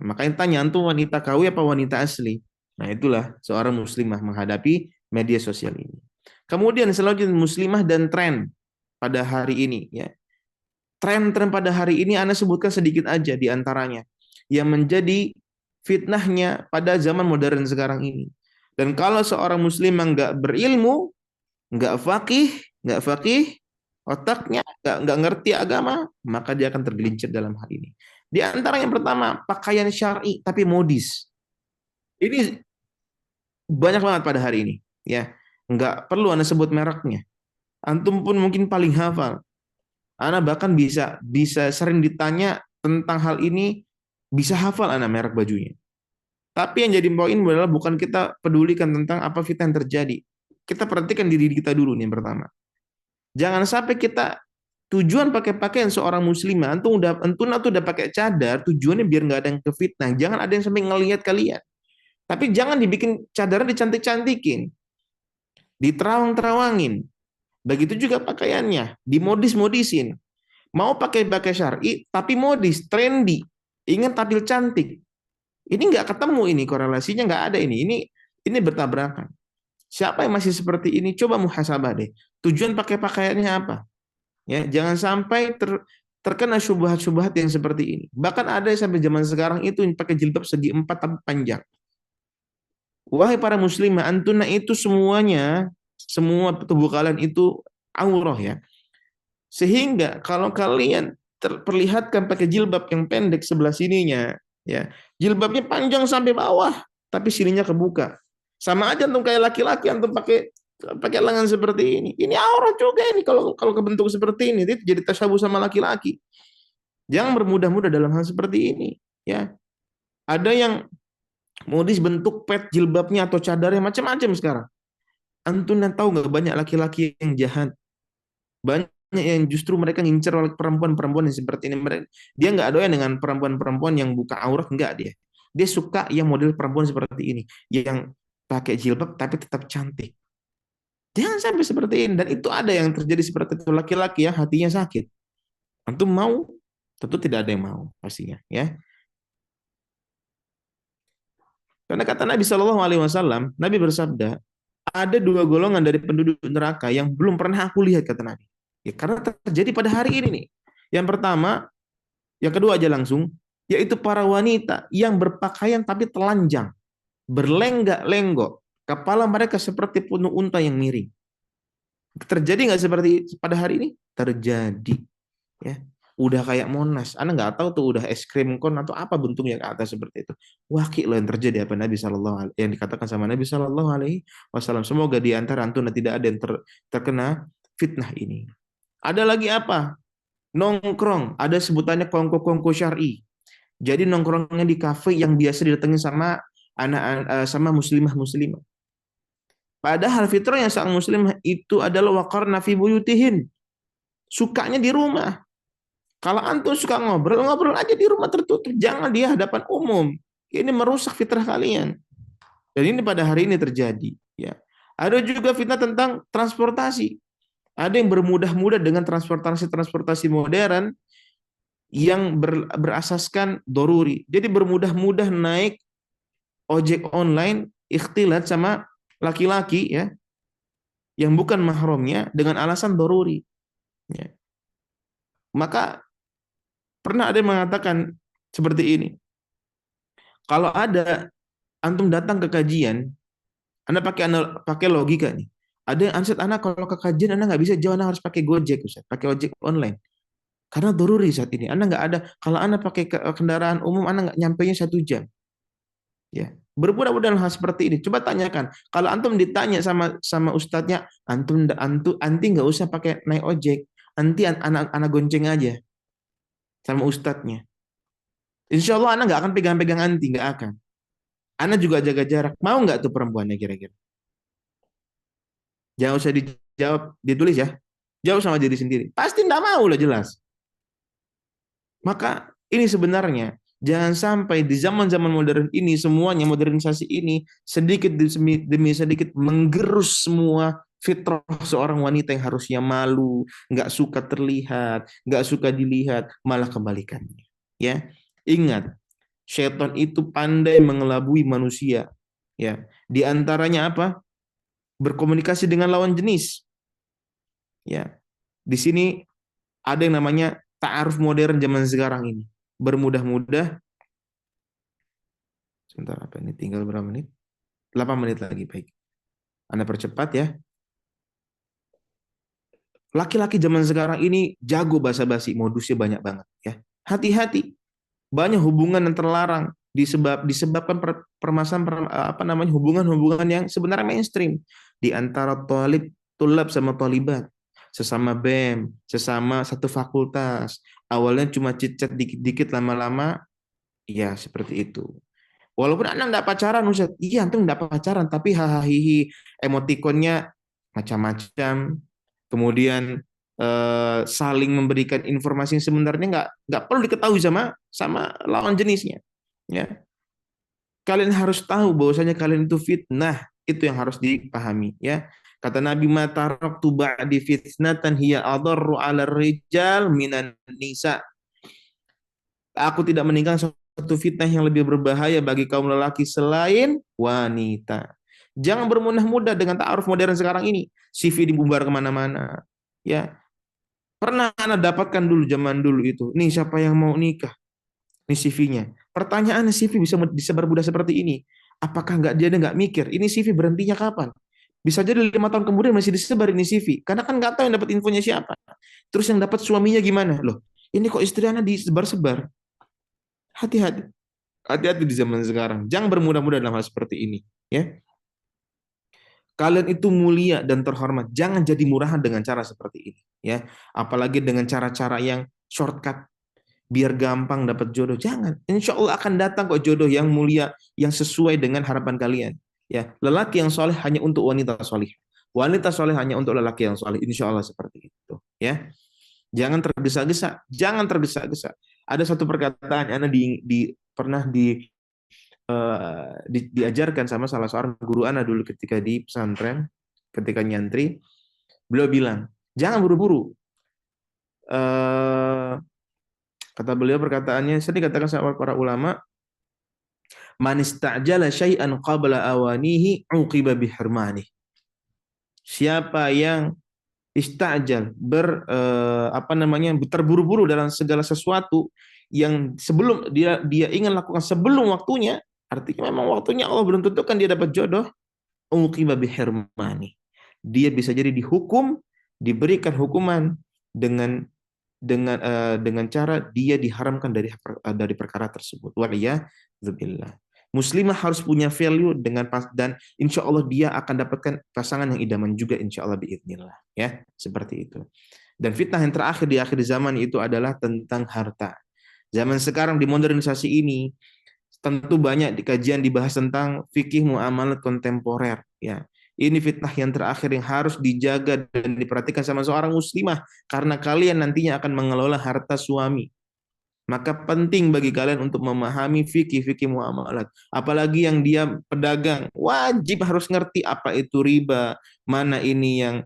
Makanya tanya, antum wanita KW apa wanita asli? Nah itulah seorang muslimah menghadapi media sosial ini. Kemudian selanjutnya muslimah dan tren pada hari ini. Ya. Tren-tren pada hari ini Anda sebutkan sedikit aja di antaranya. Yang menjadi fitnahnya pada zaman modern sekarang ini. Dan kalau seorang muslimah nggak berilmu, nggak fakih, otaknya nggak ngerti agama, maka dia akan tergelincir dalam hal ini. Di antara yang pertama, pakaian syar'i tapi modis. Ini banyak banget pada hari ini, ya. Nggak perlu Anda sebut mereknya. Antum pun mungkin paling hafal. Anda bahkan bisa sering ditanya tentang hal ini, bisa hafal Anda merek bajunya. Tapi yang jadi poin adalah bukan kita pedulikan tentang apa fitnah yang terjadi. Kita perhatikan diri kita dulu nih yang pertama. Jangan sampai kita tujuan pakai pakaian seorang muslimah, antum udah pakai cadar, tujuannya biar nggak ada yang kefitnah. Jangan ada yang sampai ngelihat kalian. Tapi jangan dibikin cadarnya dicantik-cantikin, diterawang-terawangin. Begitu juga pakaiannya, dimodis-modisin. Mau pakai syar'i, tapi modis, trendy. Ingin tampil cantik. Ini nggak ketemu ini korelasinya, nggak ada ini bertabrakan. Siapa yang masih seperti ini? Coba muhasabah deh. Tujuan pakai pakaiannya apa? Ya, jangan sampai terkena syubhat-syubhat yang seperti ini. Bahkan ada yang sampai zaman sekarang itu yang pakai jilbab segi 4 tapi panjang. Wahai para muslimah, antuna itu semuanya, semua tubuh kalian itu aurah ya. Sehingga kalau kalian terperlihatkan pakai jilbab yang pendek sebelah sininya, ya, jilbabnya panjang sampai bawah, tapi sininya kebuka. Sama aja antum kayak laki-laki, antum pakai lengan seperti ini. Ini aurat juga ini kalau kebentuk seperti ini, itu jadi tasyabuh sama laki-laki. Jangan bermudah-mudah dalam hal seperti ini, ya. Ada yang modis bentuk pet jilbabnya atau cadarnya macam-macam sekarang. Antum tahu nggak banyak laki-laki yang jahat, banyak yang justru mereka ngincer oleh perempuan-perempuan yang seperti ini. Dia nggak doyan dengan perempuan-perempuan yang buka aurat, nggak dia. Dia suka yang model perempuan seperti ini, yang pakai jilbab tapi tetap cantik. Jangan sampai seperti ini. Dan itu ada yang terjadi seperti itu, laki-laki yang hatinya sakit. Antum mau? Tentu tidak ada yang mau pastinya, ya. Karena kata Nabi Shallallahu Alaihi Wasallam, Nabi bersabda, ada dua golongan dari penduduk neraka yang belum pernah aku lihat, kata Nabi. Ya, karena terjadi pada hari ini nih. Yang pertama, yang kedua aja langsung, yaitu para wanita yang berpakaian tapi telanjang, berlenggak-lenggok, kepala mereka seperti punuk unta yang miring. Terjadi nggak seperti pada hari ini? Terjadi. Ya, udah kayak Monas. Anda nggak tahu tuh udah es krim kon atau apa bentuknya ke atas seperti itu. Wakil loh yang terjadi apa Nabi Shallallahu Alaihi yang dikatakan sama Nabi Shallallahu Alaihi Wasallam. Semoga di antara antum tidak ada yang terkena fitnah ini. Ada lagi apa? Nongkrong. Ada sebutannya kongko-kongko syar'i. Jadi nongkrongnya di kafe yang biasa didatangi sama anak sama muslimah-muslimah. Padahal fitrahnya seorang muslimah itu adalah waqarna fi buyutihin. Sukanya di rumah. Kalau antum suka ngobrol, ngobrol aja di rumah tertutup. Jangan di hadapan umum. Ini merusak fitrah kalian. Dan ini pada hari ini terjadi. Ya. Ada juga fitnah tentang transportasi. Ada yang bermudah-mudah dengan transportasi modern yang berasaskan doruri. Jadi bermudah-mudah naik ojek online, ikhtilat sama laki-laki ya, yang bukan mahramnya dengan alasan doruri. Ya. Maka pernah ada yang mengatakan seperti ini. Kalau ada antum datang ke kajian, Anda pakai logika nih. Ada yang ansat anak kalau ke kajian Anda nggak bisa jauh, Anda harus pakai Gojek, Ustaz, pakai ojek online. Karena doruri saat ini. Anda nggak ada. Kalau Anda pakai kendaraan umum, Anda nggak nyampainya 1 jam. Ya, bermudah-mudahan hal seperti ini. Coba tanyakan. Kalau antum ditanya sama ustadznya, anti nggak usah pakai naik ojek. Anti anak gonceng aja sama ustadznya. Insya Allah anak nggak akan pegang-pegang anti, nggak akan. Anak juga jaga jarak. Mau nggak tuh perempuannya kira-kira? Jangan usah dijawab, ditulis ya. Jawab sama diri sendiri. Pasti nggak mau lah jelas. Maka ini sebenarnya jangan sampai di zaman-zaman modern ini semuanya modernisasi ini sedikit demi sedikit menggerus semua fitrah seorang wanita yang harusnya malu, nggak suka terlihat, nggak suka dilihat, malah kebalikannya. Ya, ingat, syaitan itu pandai mengelabui manusia. Ya, di antaranya apa? Berkomunikasi dengan lawan jenis. Ya, di sini ada yang namanya ta'aruf modern zaman sekarang ini. Bermudah-mudah. Sebentar, apa ini? Tinggal berapa menit? 8 menit lagi, baik. Anda percepat ya. Laki-laki zaman sekarang ini jago basa-basi, modusnya banyak banget ya. Hati-hati. Banyak hubungan yang terlarang disebabkan permasalahan hubungan-hubungan yang sebenarnya mainstream di antara tulab sama talibat, sesama BEM, sesama satu fakultas. Awalnya cuma chat dikit-dikit, lama-lama ya seperti itu. Walaupun Anda nggak pacaran, Ustaz. Iya, antum nggak pacaran, tapi hahaha emotikonnya macam-macam. Kemudian saling memberikan informasi yang sebenarnya nggak perlu diketahui sama lawan jenisnya. Ya, kalian harus tahu bahwasanya kalian itu fitnah, itu yang harus dipahami. Ya, kata Nabi, mataraktu ba'di fitnatan hiya adarru 'ala rijal minan nisa. Aku tidak meninggalkan satu fitnah yang lebih berbahaya bagi kaum lelaki selain wanita. Jangan bermudah-mudah dengan ta'aruf modern sekarang ini. CV dibubar kemana-mana. Ya, pernah Anda dapatkan dulu zaman dulu itu. Nih siapa yang mau nikah? Nih CV-nya. Pertanyaannya, CV bisa disebar mudah seperti ini. Apakah dia nggak mikir? Ini CV berhentinya kapan? Bisa jadi 5 tahun kemudian masih disebar ini CV. Karena kan nggak tahu yang dapat infonya siapa. Terus yang dapat suaminya gimana? Loh, ini kok istri Anda disebar-sebar? Hati-hati. Hati-hati di zaman sekarang. Jangan bermudah-mudah dalam hal seperti ini. Ya. Kalian itu mulia dan terhormat. Jangan jadi murahan dengan cara seperti ini. Ya. Apalagi dengan cara-cara yang shortcut. Biar gampang dapat jodoh. Jangan. Insya Allah akan datang kok jodoh yang mulia, yang sesuai dengan harapan kalian. Ya. Lelaki yang soleh hanya untuk wanita soleh. Wanita soleh hanya untuk lelaki yang soleh. Insya Allah seperti itu. Ya. Jangan tergesa-gesa. Jangan tergesa-gesa. Ada satu perkataan Ana pernah diajarkan sama salah seorang guru Ana dulu ketika di pesantren. ketika nyantri, beliau bilang, jangan buru-buru. Kata beliau perkataannya, sering dikatakan sama para ulama, man istajala syai'an qabla awanihi uqiba bihirmanih. Siapa yang istajal terburu-buru dalam segala sesuatu yang sebelum dia ingin lakukan sebelum waktunya, artinya memang waktunya Allah belum tentukan dia dapat jodoh, uqiba bihirmani. Dia bisa jadi dihukum, diberikan hukuman dengan dengan cara dia diharamkan dari perkara tersebut. Waliyadzubillah. Muslimah harus punya value dan insya Allah dia akan dapatkan pasangan yang idaman juga insya Allah biidznillah, ya seperti itu. Dan fitnah yang terakhir di akhir zaman itu adalah tentang harta. Zaman sekarang di modernisasi ini tentu banyak di kajian dibahas tentang fikih muamalat kontemporer, ya. Ini fitnah yang terakhir yang harus dijaga dan diperhatikan sama seorang muslimah karena kalian nantinya akan mengelola harta suami. Maka penting bagi kalian untuk memahami fikih-fikih muamalat. Apalagi yang dia pedagang, wajib harus ngerti apa itu riba, mana ini yang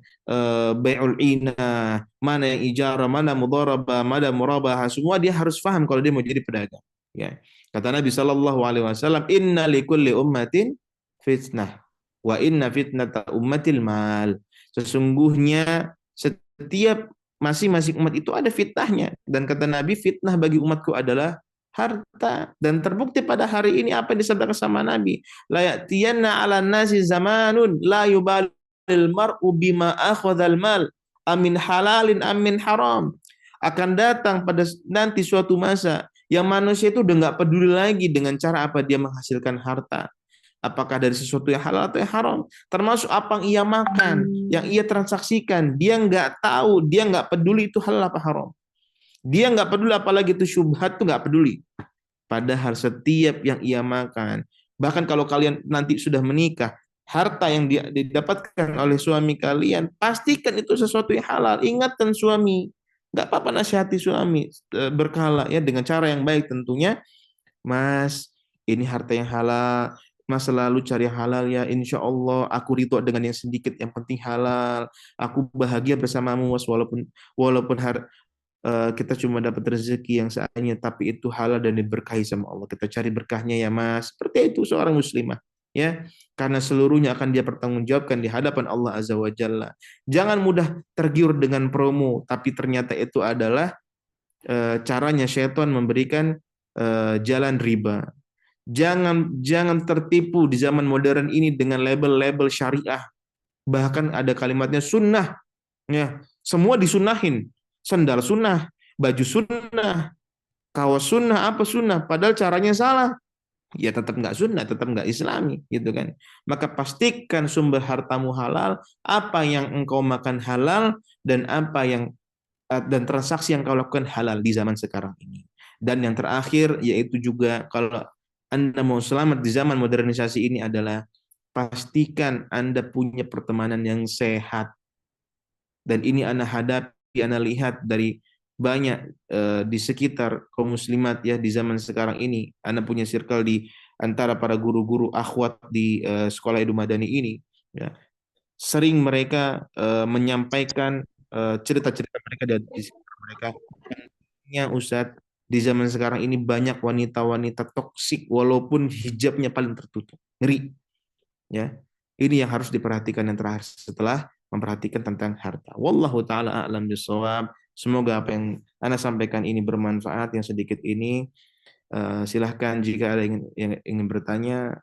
bai'ul ina, mana yang ijarah, mana mudharabah, mana murabahah. Semua dia harus paham kalau dia mau jadi pedagang. Ya. Kata Nabi Shallallahu Alaihi Wasallam, Inna likulli ummatin fitnah, wa inna fitnata ummatil mal. Sesungguhnya setiap masing-masing umat itu ada fitnahnya, dan kata Nabi, fitnah bagi umatku adalah harta. Dan terbukti pada hari ini apa yang disabdakan sama Nabi, la ya'tiyanna 'alan nasi zamanun la yubalil mar'u bima akhadhal mal amin halalin amin haram. Akan datang pada nanti suatu masa yang manusia itu udah nggak peduli lagi dengan cara apa dia menghasilkan harta, apakah dari sesuatu yang halal atau yang haram, termasuk apa yang ia makan, yang ia transaksikan, dia nggak tahu, dia nggak peduli itu halal apa haram, dia nggak peduli, apalagi itu syubhat tuh nggak peduli. Padahal setiap yang ia makan, bahkan kalau kalian nanti sudah menikah, harta yang didapatkan oleh suami kalian, pastikan itu sesuatu yang halal. Ingatkan suami, nggak apa-apa nasihati suami berkala ya dengan cara yang baik tentunya. Mas, ini harta yang halal. Mas selalu cari yang halal ya. Insya Allah aku ridho dengan yang sedikit, yang penting halal. Aku bahagia bersamamu Mas, walaupun kita cuma dapat rezeki yang seadanya, tapi itu halal dan diberkahi sama Allah. Kita cari berkahnya ya Mas. Seperti itu seorang muslimah. Ya, karena seluruhnya akan dia pertanggungjawabkan di hadapan Allah Azza wa Jalla. Jangan mudah tergiur dengan promo, tapi ternyata itu adalah caranya syaitan memberikan jalan riba. Jangan tertipu di zaman modern ini dengan label-label syariah. Bahkan ada kalimatnya sunnah. Ya, semua disunahin. Sandal sunnah, baju sunnah, kaos sunnah, apa sunnah. Padahal caranya salah. Ya tetap nggak sunnah, tetap nggak islami, gitu kan. Maka pastikan sumber hartamu halal, apa yang engkau makan halal, dan dan transaksi yang kau lakukan halal di zaman sekarang ini. Dan yang terakhir yaitu juga kalau Anda mau selamat di zaman modernisasi ini adalah pastikan Anda punya pertemanan yang sehat. Dan ini Anda hadapi, Anda lihat dari banyak di sekitar kaum muslimat ya di zaman sekarang ini. Anda punya circle di antara para guru-guru akhwat di sekolah Edu Madani ini ya. Sering mereka menyampaikan cerita-cerita mereka di sekitar mereka. Ya Ustadz, di zaman sekarang ini banyak wanita-wanita toksik walaupun hijabnya paling tertutup. Ngeri. Ya. Ini yang harus diperhatikan yang terakhir setelah memperhatikan tentang harta. Wallahu taala a'lam bishawab. Semoga apa yang Anda sampaikan ini bermanfaat, yang sedikit ini. Silahkan jika ada yang ingin bertanya,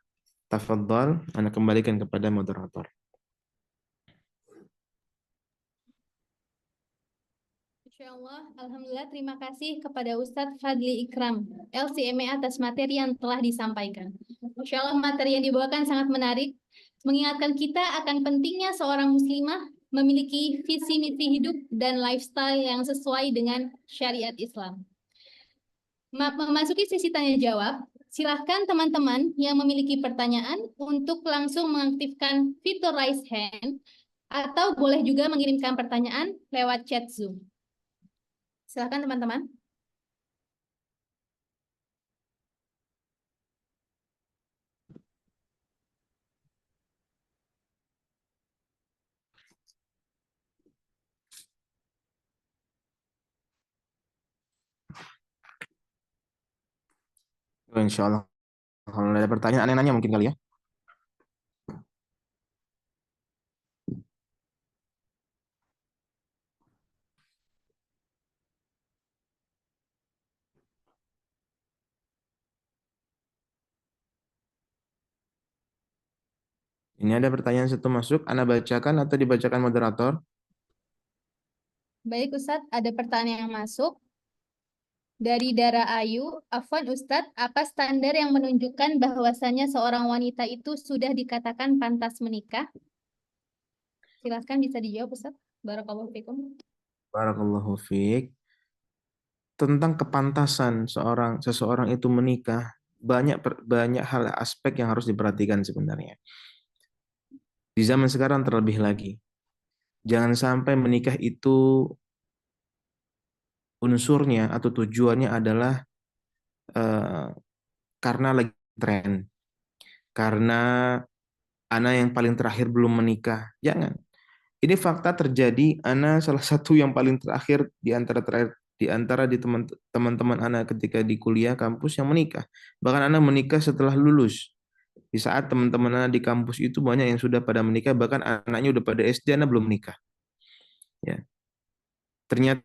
tafadhal, Anda kembalikan kepada moderator. Insya Allah, Alhamdulillah, terima kasih kepada Ustadz Fadli Ikram, LCME atas materi yang telah disampaikan. Insya Allah, materi yang dibawakan sangat menarik, mengingatkan kita akan pentingnya seorang muslimah memiliki visi misi hidup dan lifestyle yang sesuai dengan syariat Islam. Memasuki sesi tanya jawab, silahkan teman-teman yang memiliki pertanyaan untuk langsung mengaktifkan fitur raise hand, atau boleh juga mengirimkan pertanyaan lewat chat Zoom. Silakan teman-teman. Oh, insya Allah. Kalau ada pertanyaan, aneh nanya mungkin kali ya. Ini ada pertanyaan satu masuk. Anda bacakan atau dibacakan moderator? Baik Ustadz, ada pertanyaan yang masuk. Dari Dara Ayu, Afwan Ustadz, apa standar yang menunjukkan bahwasannya seorang wanita itu sudah dikatakan pantas menikah? Silakan bisa dijawab Ustadz. Barakallahu fikum. Barakallahu fiik. Tentang kepantasan seseorang itu menikah, banyak hal aspek yang harus diperhatikan sebenarnya. Di zaman sekarang terlebih lagi. Jangan sampai menikah itu unsurnya atau tujuannya adalah eh, karena lagi tren, karena anak yang paling terakhir belum menikah. Jangan. Ini fakta terjadi. Ana salah satu yang paling terakhir di teman-teman Ana ketika di kuliah kampus yang menikah. Bahkan Ana menikah setelah lulus. Di saat teman-teman Ana di kampus itu banyak yang sudah pada menikah, bahkan anaknya udah pada SD, Ana belum menikah. Ya, ternyata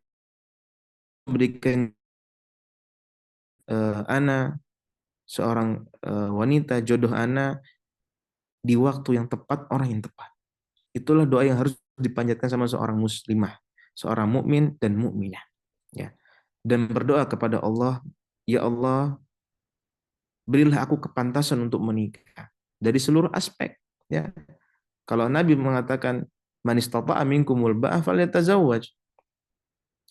memberikan Ana seorang wanita jodoh Ana di waktu yang tepat, orang yang tepat. Itulah doa yang harus dipanjatkan sama seorang muslimah, seorang mukmin dan mukminah. Ya, dan berdoa kepada Allah, ya Allah, berilah aku kepantasan untuk menikah dari seluruh aspek. Ya, kalau Nabi mengatakan man istata'a minkumul ba'a falyatazawwaj.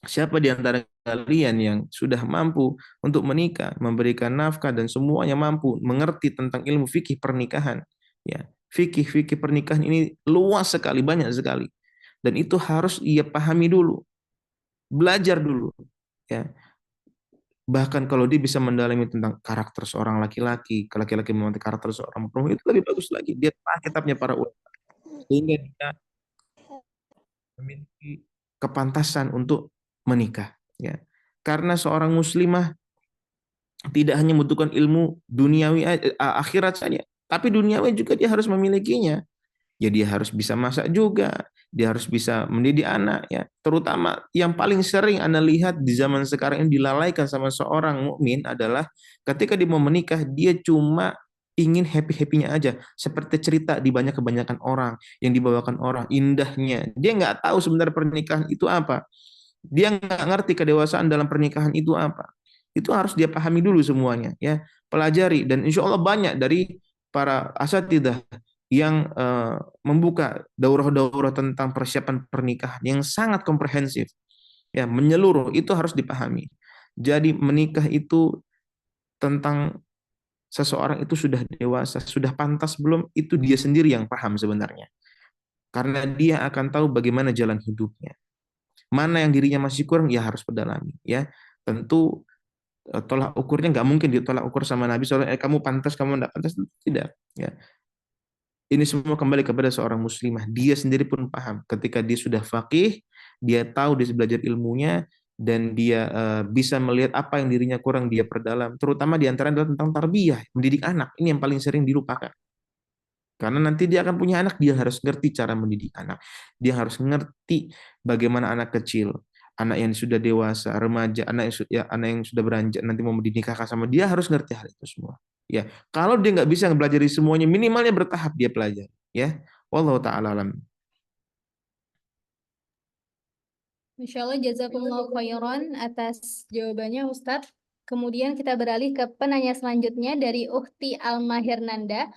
Siapa di antara kalian yang sudah mampu untuk menikah, memberikan nafkah dan semuanya mampu mengerti tentang ilmu fikih pernikahan. Ya, fikih pernikahan ini luas sekali, banyak sekali. Dan itu harus ia pahami dulu, belajar dulu. Ya, bahkan kalau dia bisa mendalami tentang karakter seorang laki-laki, laki-laki memiliki karakter seorang perempuan, itu lebih bagus lagi. Dia paham kitabnya para ulama sehingga dia memiliki kepantasan untuk menikah. Ya, karena seorang muslimah tidak hanya membutuhkan ilmu duniawi akhirat saja, tapi duniawi juga dia harus memilikinya. Ya, dia harus bisa masak juga, dia harus bisa mendidik anak ya. Terutama yang paling sering Anda lihat di zaman sekarang ini dilalaikan sama seorang mukmin adalah ketika dia mau menikah, dia cuma ingin happy-happynya aja, seperti cerita di kebanyakan orang yang dibawakan orang indahnya. Dia nggak tahu sebenarnya pernikahan itu apa. Dia nggak ngerti kedewasaan dalam pernikahan itu apa. Itu harus dia pahami dulu semuanya ya, pelajari, dan insya Allah banyak dari para asatidah yang membuka daurah-daurah tentang persiapan pernikahan yang sangat komprehensif ya, menyeluruh. Itu harus dipahami. Jadi menikah itu tentang seseorang itu sudah dewasa, sudah pantas belum, itu dia sendiri yang paham sebenarnya. Karena dia akan tahu bagaimana jalan hidupnya. Mana yang dirinya masih kurang, ya harus pedalami ya. Tentu tolak ukurnya nggak mungkin ditolak ukur sama Nabi soalnya kamu pantas, kamu tidak pantas, tidak ya. Ini semua kembali kepada seorang muslimah. Dia sendiri pun paham. Ketika dia sudah faqih, dia tahu, dia belajar ilmunya, dan dia bisa melihat apa yang dirinya kurang, dia perdalam. Terutama di antara adalah tentang tarbiyah, mendidik anak. Ini yang paling sering dilupakan. Karena nanti dia akan punya anak, dia harus ngerti cara mendidik anak. Dia harus ngerti bagaimana anak kecil, anak yang sudah dewasa, remaja, anak yang sudah beranjak nanti mau dinikahkan sama dia, harus ngerti hal itu semua. Ya, kalau dia nggak bisa mempelajari semuanya, minimalnya bertahap dia pelajari. Ya, wallahu taala alam. Insya Allah jazakumullah khairan atas jawabannya Ustadz. Kemudian kita beralih ke penanya selanjutnya dari Ukti Alma Hernanda.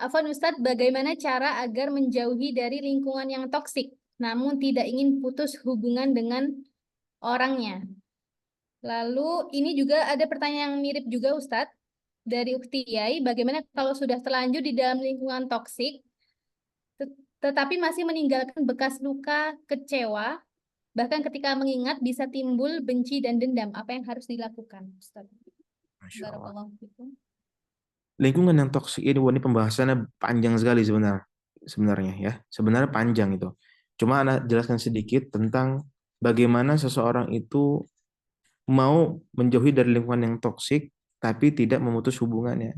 Afwan Ustadz, bagaimana cara agar menjauhi dari lingkungan yang toksik, namun tidak ingin putus hubungan dengan orangnya? Lalu ini juga ada pertanyaan yang mirip juga Ustadz dari Ukti Yai. Bagaimana kalau sudah terlanjur di dalam lingkungan toksik, tetapi masih meninggalkan bekas luka kecewa, bahkan ketika mengingat bisa timbul benci dan dendam. Apa yang harus dilakukan, Ustaz? Masya Allah. Barakallahu fikum. Lingkungan yang toksik ini, ini pembahasannya panjang sekali sebenarnya ya. Sebenarnya panjang itu. Cuma Anda jelaskan sedikit tentang bagaimana seseorang itu mau menjauhi dari lingkungan yang toksik tapi tidak memutus hubungannya.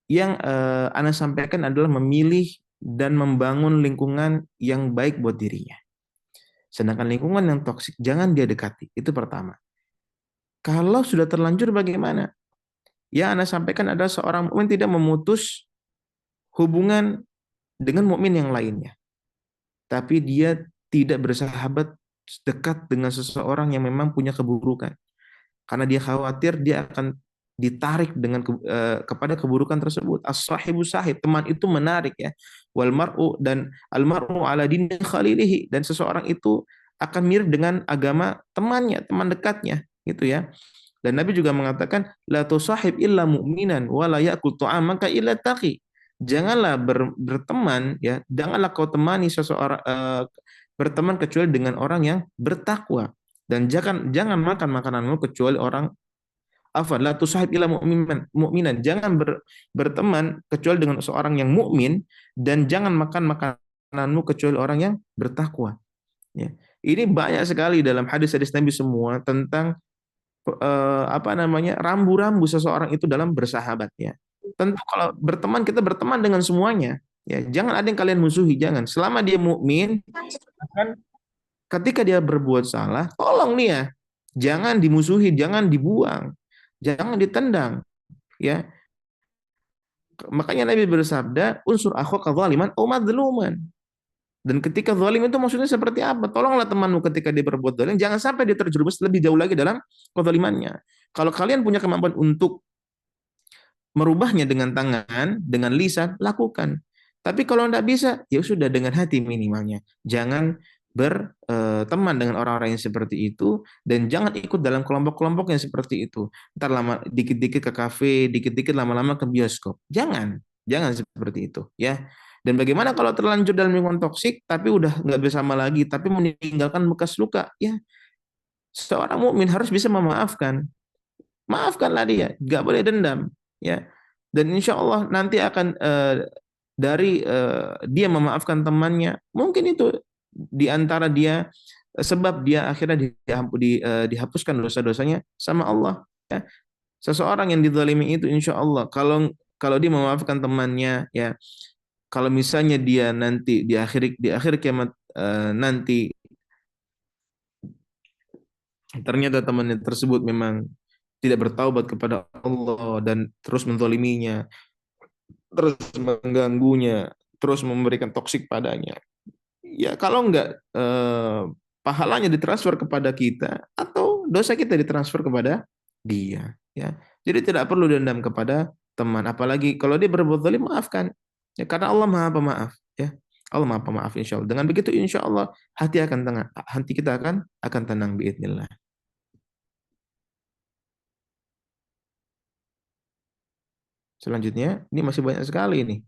Yang Ana sampaikan adalah memilih dan membangun lingkungan yang baik buat dirinya. Sedangkan lingkungan yang toksik jangan dia dekati. Itu pertama. Kalau sudah terlanjur bagaimana? Ya, Ana sampaikan adalah seorang mukmin tidak memutus hubungan dengan mukmin yang lainnya. Tapi dia tidak bersahabat dekat dengan seseorang yang memang punya keburukan. Karena dia khawatir dia akan ditarik kepada keburukan tersebut. As-sahibu sahib, teman itu menarik ya. Wal mar'u dan al mar'u ala dini khalilihi, dan seseorang itu akan mirip dengan agama temannya, teman dekatnya, gitu ya. Dan Nabi juga mengatakan la tusahib illa mu'minan wa la ya'kul ta'amaka illa taqi. Janganlah berteman ya, janganlah kau temani seseorang berteman kecuali dengan orang yang bertakwa, dan jangan makan makananmu kecuali orang afan la tusahib illa mu'minan, jangan berteman kecuali dengan seorang yang mukmin, dan jangan makan makananmu kecuali orang yang bertakwa, ya. Ini banyak sekali dalam hadis-hadis Nabi semua tentang rambu-rambu seseorang itu dalam bersahabat, ya. Tentu kalau berteman, kita berteman dengan semuanya, ya. Jangan ada yang kalian musuhi, jangan. Selama dia mukmin, kan ketika dia berbuat salah, tolong dia. Jangan dimusuhi, jangan dibuang, jangan ditendang, ya. Makanya Nabi bersabda, unsur akhaka zaliman aw madluman. Dan ketika zalim itu maksudnya seperti apa? Tolonglah temanmu ketika dia berbuat zalim, jangan sampai dia terjerumus lebih jauh lagi dalam kezalimannya. Kalau kalian punya kemampuan untuk merubahnya dengan tangan, dengan lisan, lakukan. Tapi kalau tidak bisa, ya sudah dengan hati minimalnya. Jangan berteman dengan orang-orang yang seperti itu, dan jangan ikut dalam kelompok-kelompok yang seperti itu. Ntar lama dikit-dikit ke kafe, dikit-dikit lama-lama ke bioskop. Jangan seperti itu, ya. Dan bagaimana kalau terlanjur dalam lingkungan toksik, tapi udah nggak bersama lagi, tapi meninggalkan bekas luka, ya. Seorang mukmin harus bisa memaafkan. Maafkanlah dia, nggak boleh dendam, ya. Dan insya Allah nanti akan dari dia memaafkan temannya, mungkin itu di antara dia sebab dia akhirnya dihapuskan dosa-dosanya sama Allah, ya. Seseorang yang dizalimi itu insya Allah kalau dia memaafkan temannya, ya, kalau misalnya dia nanti di akhir kiamat nanti ternyata temannya tersebut memang tidak bertaubat kepada Allah dan terus menzaliminya, terus mengganggunya, terus memberikan toksik padanya. Ya kalau enggak pahalanya ditransfer kepada kita atau dosa kita ditransfer kepada dia, ya. Jadi tidak perlu dendam kepada teman, apalagi kalau dia berbuat zalim, maafkan. Ya, karena Allah Maha Pemaaf, ya. Allah Maha Pemaaf insya Allah. Dengan begitu insya Allah hati kita akan tenang biidznillah. Selanjutnya, ini masih banyak sekali ini.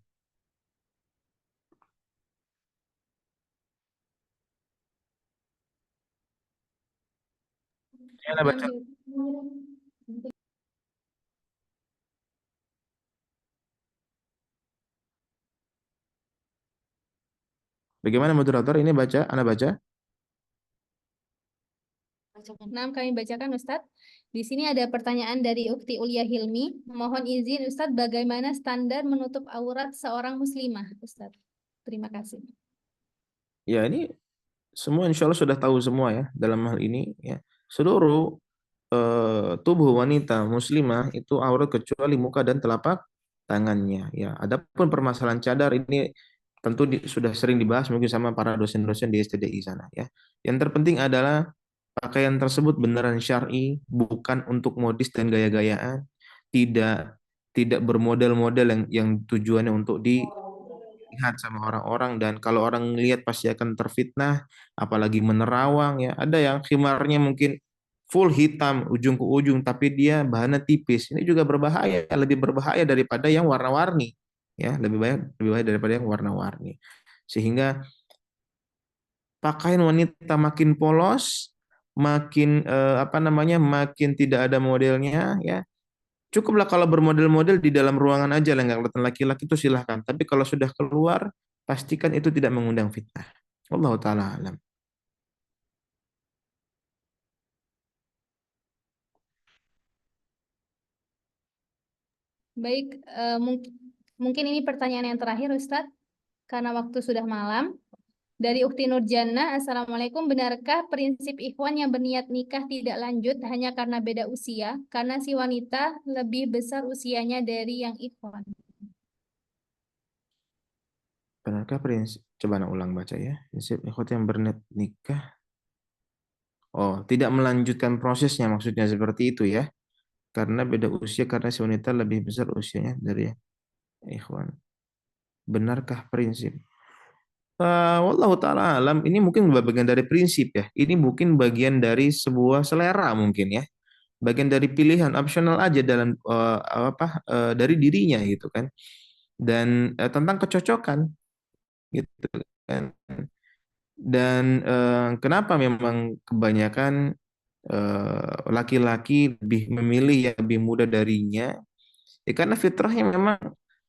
Saya baca. Bagaimana moderator? Ini Anda baca? Nah, kami bacakan Ustadz. Di sini ada pertanyaan dari Ukti Ulia Hilmi. Mohon izin Ustadz, bagaimana standar menutup aurat seorang muslimah, Ustadz? Terima kasih. Ya, ini semua insya Allah sudah tahu semua ya dalam hal ini, ya. Seluruh tubuh wanita muslimah itu aurat kecuali muka dan telapak tangannya, ya. Adapun permasalahan cadar ini tentu sudah sering dibahas mungkin sama para dosen-dosen di STDI sana, ya. Yang terpenting adalah pakaian tersebut beneran syar'i, bukan untuk modis dan gaya-gayaan, tidak tidak bermodel-model yang tujuannya untuk dilihat sama orang-orang, dan kalau orang lihat pasti akan terfitnah, apalagi menerawang, ya. Ada yang khimarnya mungkin full hitam ujung ke ujung tapi dia bahannya tipis. Ini juga berbahaya, lebih berbahaya daripada yang warna-warni, ya, lebih bahaya daripada yang warna-warni. Sehingga pakaian wanita makin polos, makin makin tidak ada modelnya, ya. Cukuplah kalau bermodel-model di dalam ruangan aja lah, nggak kelihatan laki-laki, itu silahkan. Tapi kalau sudah keluar, pastikan itu tidak mengundang fitnah. Wallahu taala alam. Baik, mungkin ini pertanyaan yang terakhir, Ustadz, karena waktu sudah malam. Dari Ukti Nurjana, Assalamualaikum, benarkah prinsip ikhwan yang berniat nikah tidak lanjut hanya karena beda usia, karena si wanita lebih besar usianya dari yang ikhwan? Benarkah prinsip, coba Ana ulang baca ya. Prinsip ikhwat yang berniat nikah. Oh, tidak melanjutkan prosesnya maksudnya seperti itu ya. Karena beda usia, karena si wanita lebih besar usianya dari ikhwan. Benarkah prinsip? Wallahu ta'ala alam, ini mungkin bagian dari prinsip ya. Ini mungkin bagian dari sebuah selera mungkin ya. Bagian dari pilihan opsional aja dalam dari dirinya gitu kan. Dan tentang kecocokan gitu kan. Dan kenapa memang kebanyakan laki-laki lebih memilih yang lebih muda darinya? Ya karena fitrahnya memang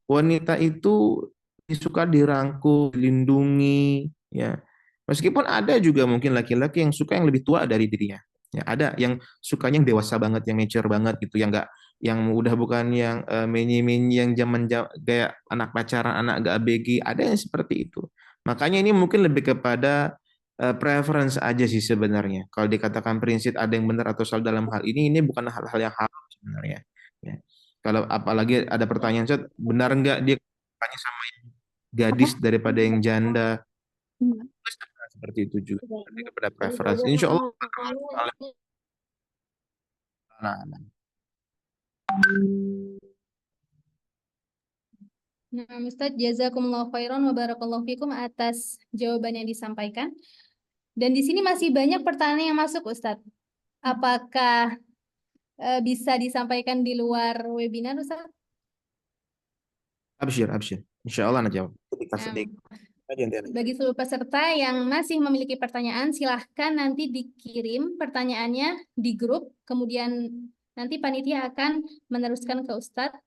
wanita itu suka dirangkul, dilindungi, ya. Meskipun ada juga mungkin laki-laki yang suka yang lebih tua dari dirinya. Ya, ada yang sukanya yang dewasa banget, yang mature banget gitu, yang enggak, yang udah bukan yang menyi-menyi yang zaman kayak anak pacaran, anak gak ABG, ada yang seperti itu. Makanya ini mungkin lebih kepada preference aja sih sebenarnya. Kalau dikatakan prinsip ada yang benar atau salah dalam hal ini bukan hal-hal yang haram sebenarnya. Ya. Kalau apalagi ada pertanyaan, Ustaz, benar nggak dia tanya sama gadis daripada yang janda? Seperti itu juga. Lebih kepada preferensi. Insya Allah. Nah, Nah, Ustadz, jazakumullah khairan wa barakallahu fikum atas jawaban yang disampaikan. Dan di sini masih banyak pertanyaan yang masuk, Ustadz. Apakah bisa disampaikan di luar webinar, Ustadz? absyir, absyir. Insya Allah nanti jawab. Nah, Sedikit aja nanti. bagi seluruh peserta yang masih memiliki pertanyaan, silahkan nanti dikirim pertanyaannya di grup, kemudian nanti panitia akan meneruskan ke Ustadz,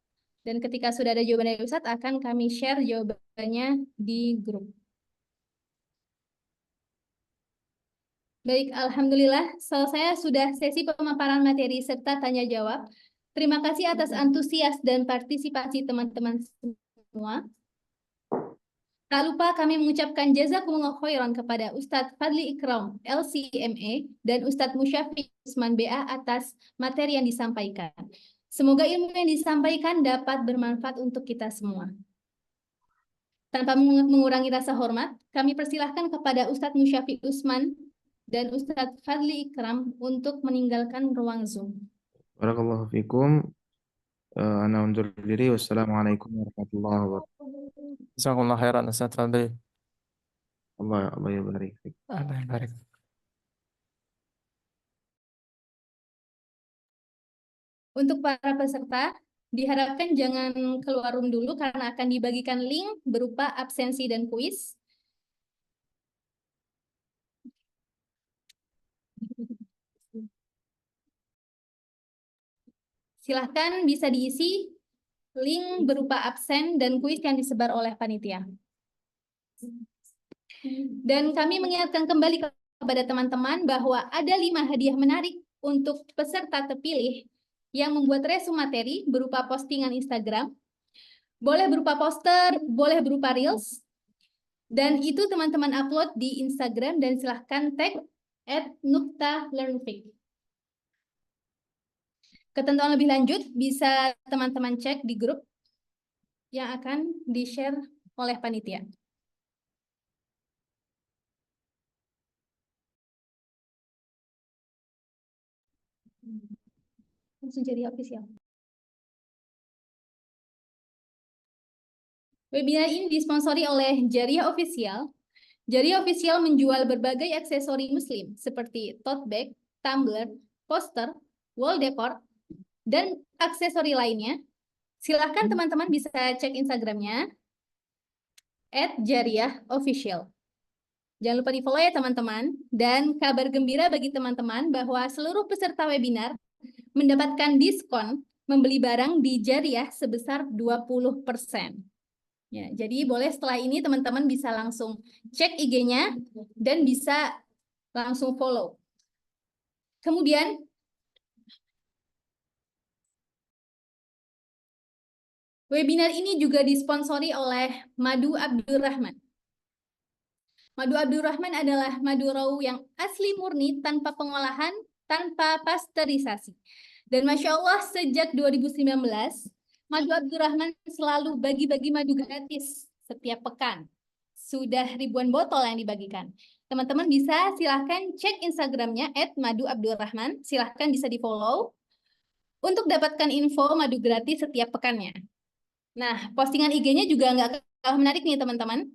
dan ketika sudah ada jawaban dari Ustadz, akan kami share jawabannya di grup. Baik, Alhamdulillah, selesai sudah sesi pemaparan materi serta tanya jawab. Terima kasih atas antusias dan partisipasi teman-teman semua. Tak lupa kami mengucapkan jazakumullah khairan kepada Ustadz Fadli Ikram, LCMA, dan Ustadz Musyafiq Usman BA atas materi yang disampaikan. Semoga ilmu yang disampaikan dapat bermanfaat untuk kita semua. Tanpa mengurangi rasa hormat, kami persilahkan kepada Ustadz Musyafiq Usman dan Ustadz Fadli Ikram untuk meninggalkan ruang Zoom. Barakallahu fikum. Ana undur diri. Wassalamualaikum warahmatullahi wabarakatuh. Jazakumullah khairan Ustaz Fadli. Allah ya barik. Allah yang barik. Untuk para peserta, diharapkan jangan keluar room dulu karena akan dibagikan link berupa absensi dan kuis. Silahkan bisa diisi link berupa absen dan kuis yang disebar oleh panitia. Dan kami mengingatkan kembali kepada teman-teman bahwa ada 5 hadiah menarik untuk peserta terpilih yang membuat resume materi berupa postingan Instagram, boleh berupa poster, boleh berupa reels, dan itu teman-teman upload di Instagram dan silahkan tag @nukta_learnfik. Ketentuan lebih lanjut bisa teman-teman cek di grup yang akan di-share oleh panitia. Langsung jadi official. Webinar ini disponsori oleh Jariah Official. Jariah Official menjual berbagai aksesori muslim seperti tote bag, tumbler, poster, wall decor, dan aksesori lainnya. Silahkan teman-teman bisa cek Instagramnya @jariahofficial. Jangan lupa di-follow ya teman-teman. Dan kabar gembira bagi teman-teman bahwa seluruh peserta webinar mendapatkan diskon membeli barang di Jariah sebesar 20%. Ya, jadi boleh setelah ini teman-teman bisa langsung cek IG-nya dan bisa langsung follow. Kemudian Webinar ini juga disponsori oleh Madu Abdurrahman. Madu Abdurrahman adalah madu raw yang asli murni tanpa pengolahan, tanpa pasteurisasi. Dan Masya Allah sejak 2019, Madu Abdurrahman selalu bagi-bagi madu gratis setiap pekan. Sudah ribuan botol yang dibagikan. Teman-teman bisa silahkan cek Instagramnya @maduabdurrahman. Silahkan bisa di-follow untuk dapatkan info madu gratis setiap pekannya. Nah, postingan IG-nya juga nggak kalah menarik nih teman-teman.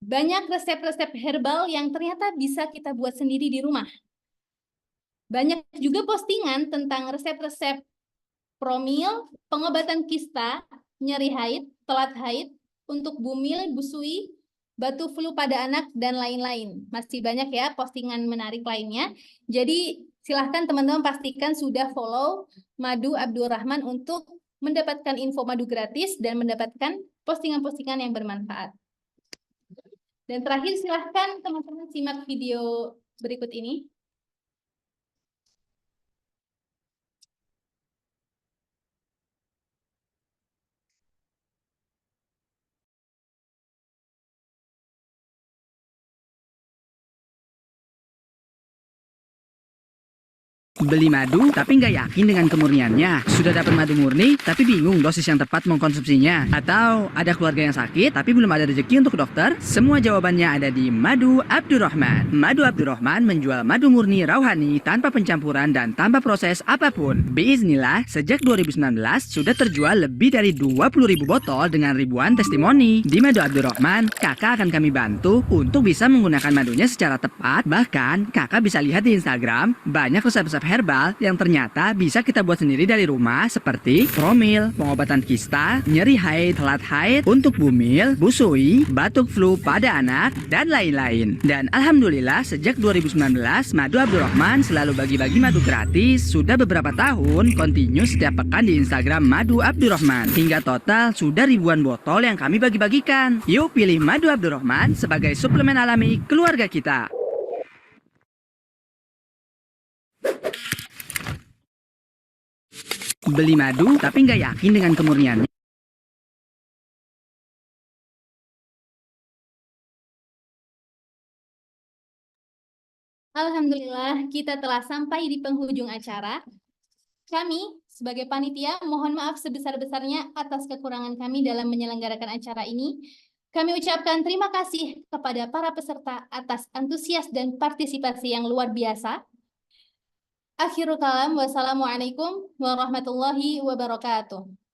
Banyak resep-resep herbal yang ternyata bisa kita buat sendiri di rumah. Banyak juga postingan tentang resep-resep promil, pengobatan kista, nyeri haid, telat haid, untuk bumil, busui, batu flu pada anak, dan lain-lain. Masih banyak ya postingan menarik lainnya. Jadi silahkan teman-teman pastikan sudah follow Madu Abdurrahman untuk mendapatkan info madu gratis dan mendapatkan postingan-postingan yang bermanfaat. Dan terakhir silahkan teman-teman simak video berikut ini. Beli madu tapi nggak yakin dengan kemurniannya. Sudah dapat madu murni tapi bingung dosis yang tepat mengkonsumsinya. Atau ada keluarga yang sakit tapi belum ada rezeki untuk dokter? Semua jawabannya ada di Madu Abdurrahman. Madu Abdurrahman menjual madu murni rauhani tanpa pencampuran dan tanpa proses apapun. Biiznillah, sejak 2019 sudah terjual lebih dari 20.000 botol dengan ribuan testimoni. Di Madu Abdurrahman, kakak akan kami bantu untuk bisa menggunakan madunya secara tepat. Bahkan kakak bisa lihat di Instagram banyak resep-resep herbal yang ternyata bisa kita buat sendiri dari rumah, seperti promil, pengobatan kista, nyeri haid, telat haid, untuk bumil, busui, batuk flu pada anak, dan lain-lain. Dan alhamdulillah sejak 2019 Madu Abdurrahman selalu bagi-bagi madu gratis. Sudah beberapa tahun kontinu setiap pekan di Instagram Madu Abdurrahman. Hingga total sudah ribuan botol yang kami bagi-bagikan. Yuk pilih Madu Abdurrahman sebagai suplemen alami keluarga kita. Beli madu tapi nggak yakin dengan kemurniannya. Alhamdulillah, kita telah sampai di penghujung acara. Kami, sebagai panitia, mohon maaf sebesar-besarnya atas kekurangan kami dalam menyelenggarakan acara ini. Kami ucapkan terima kasih kepada para peserta atas antusias dan partisipasi yang luar biasa. Akhirul kalam, wassalamualaikum warahmatullahi wabarakatuh.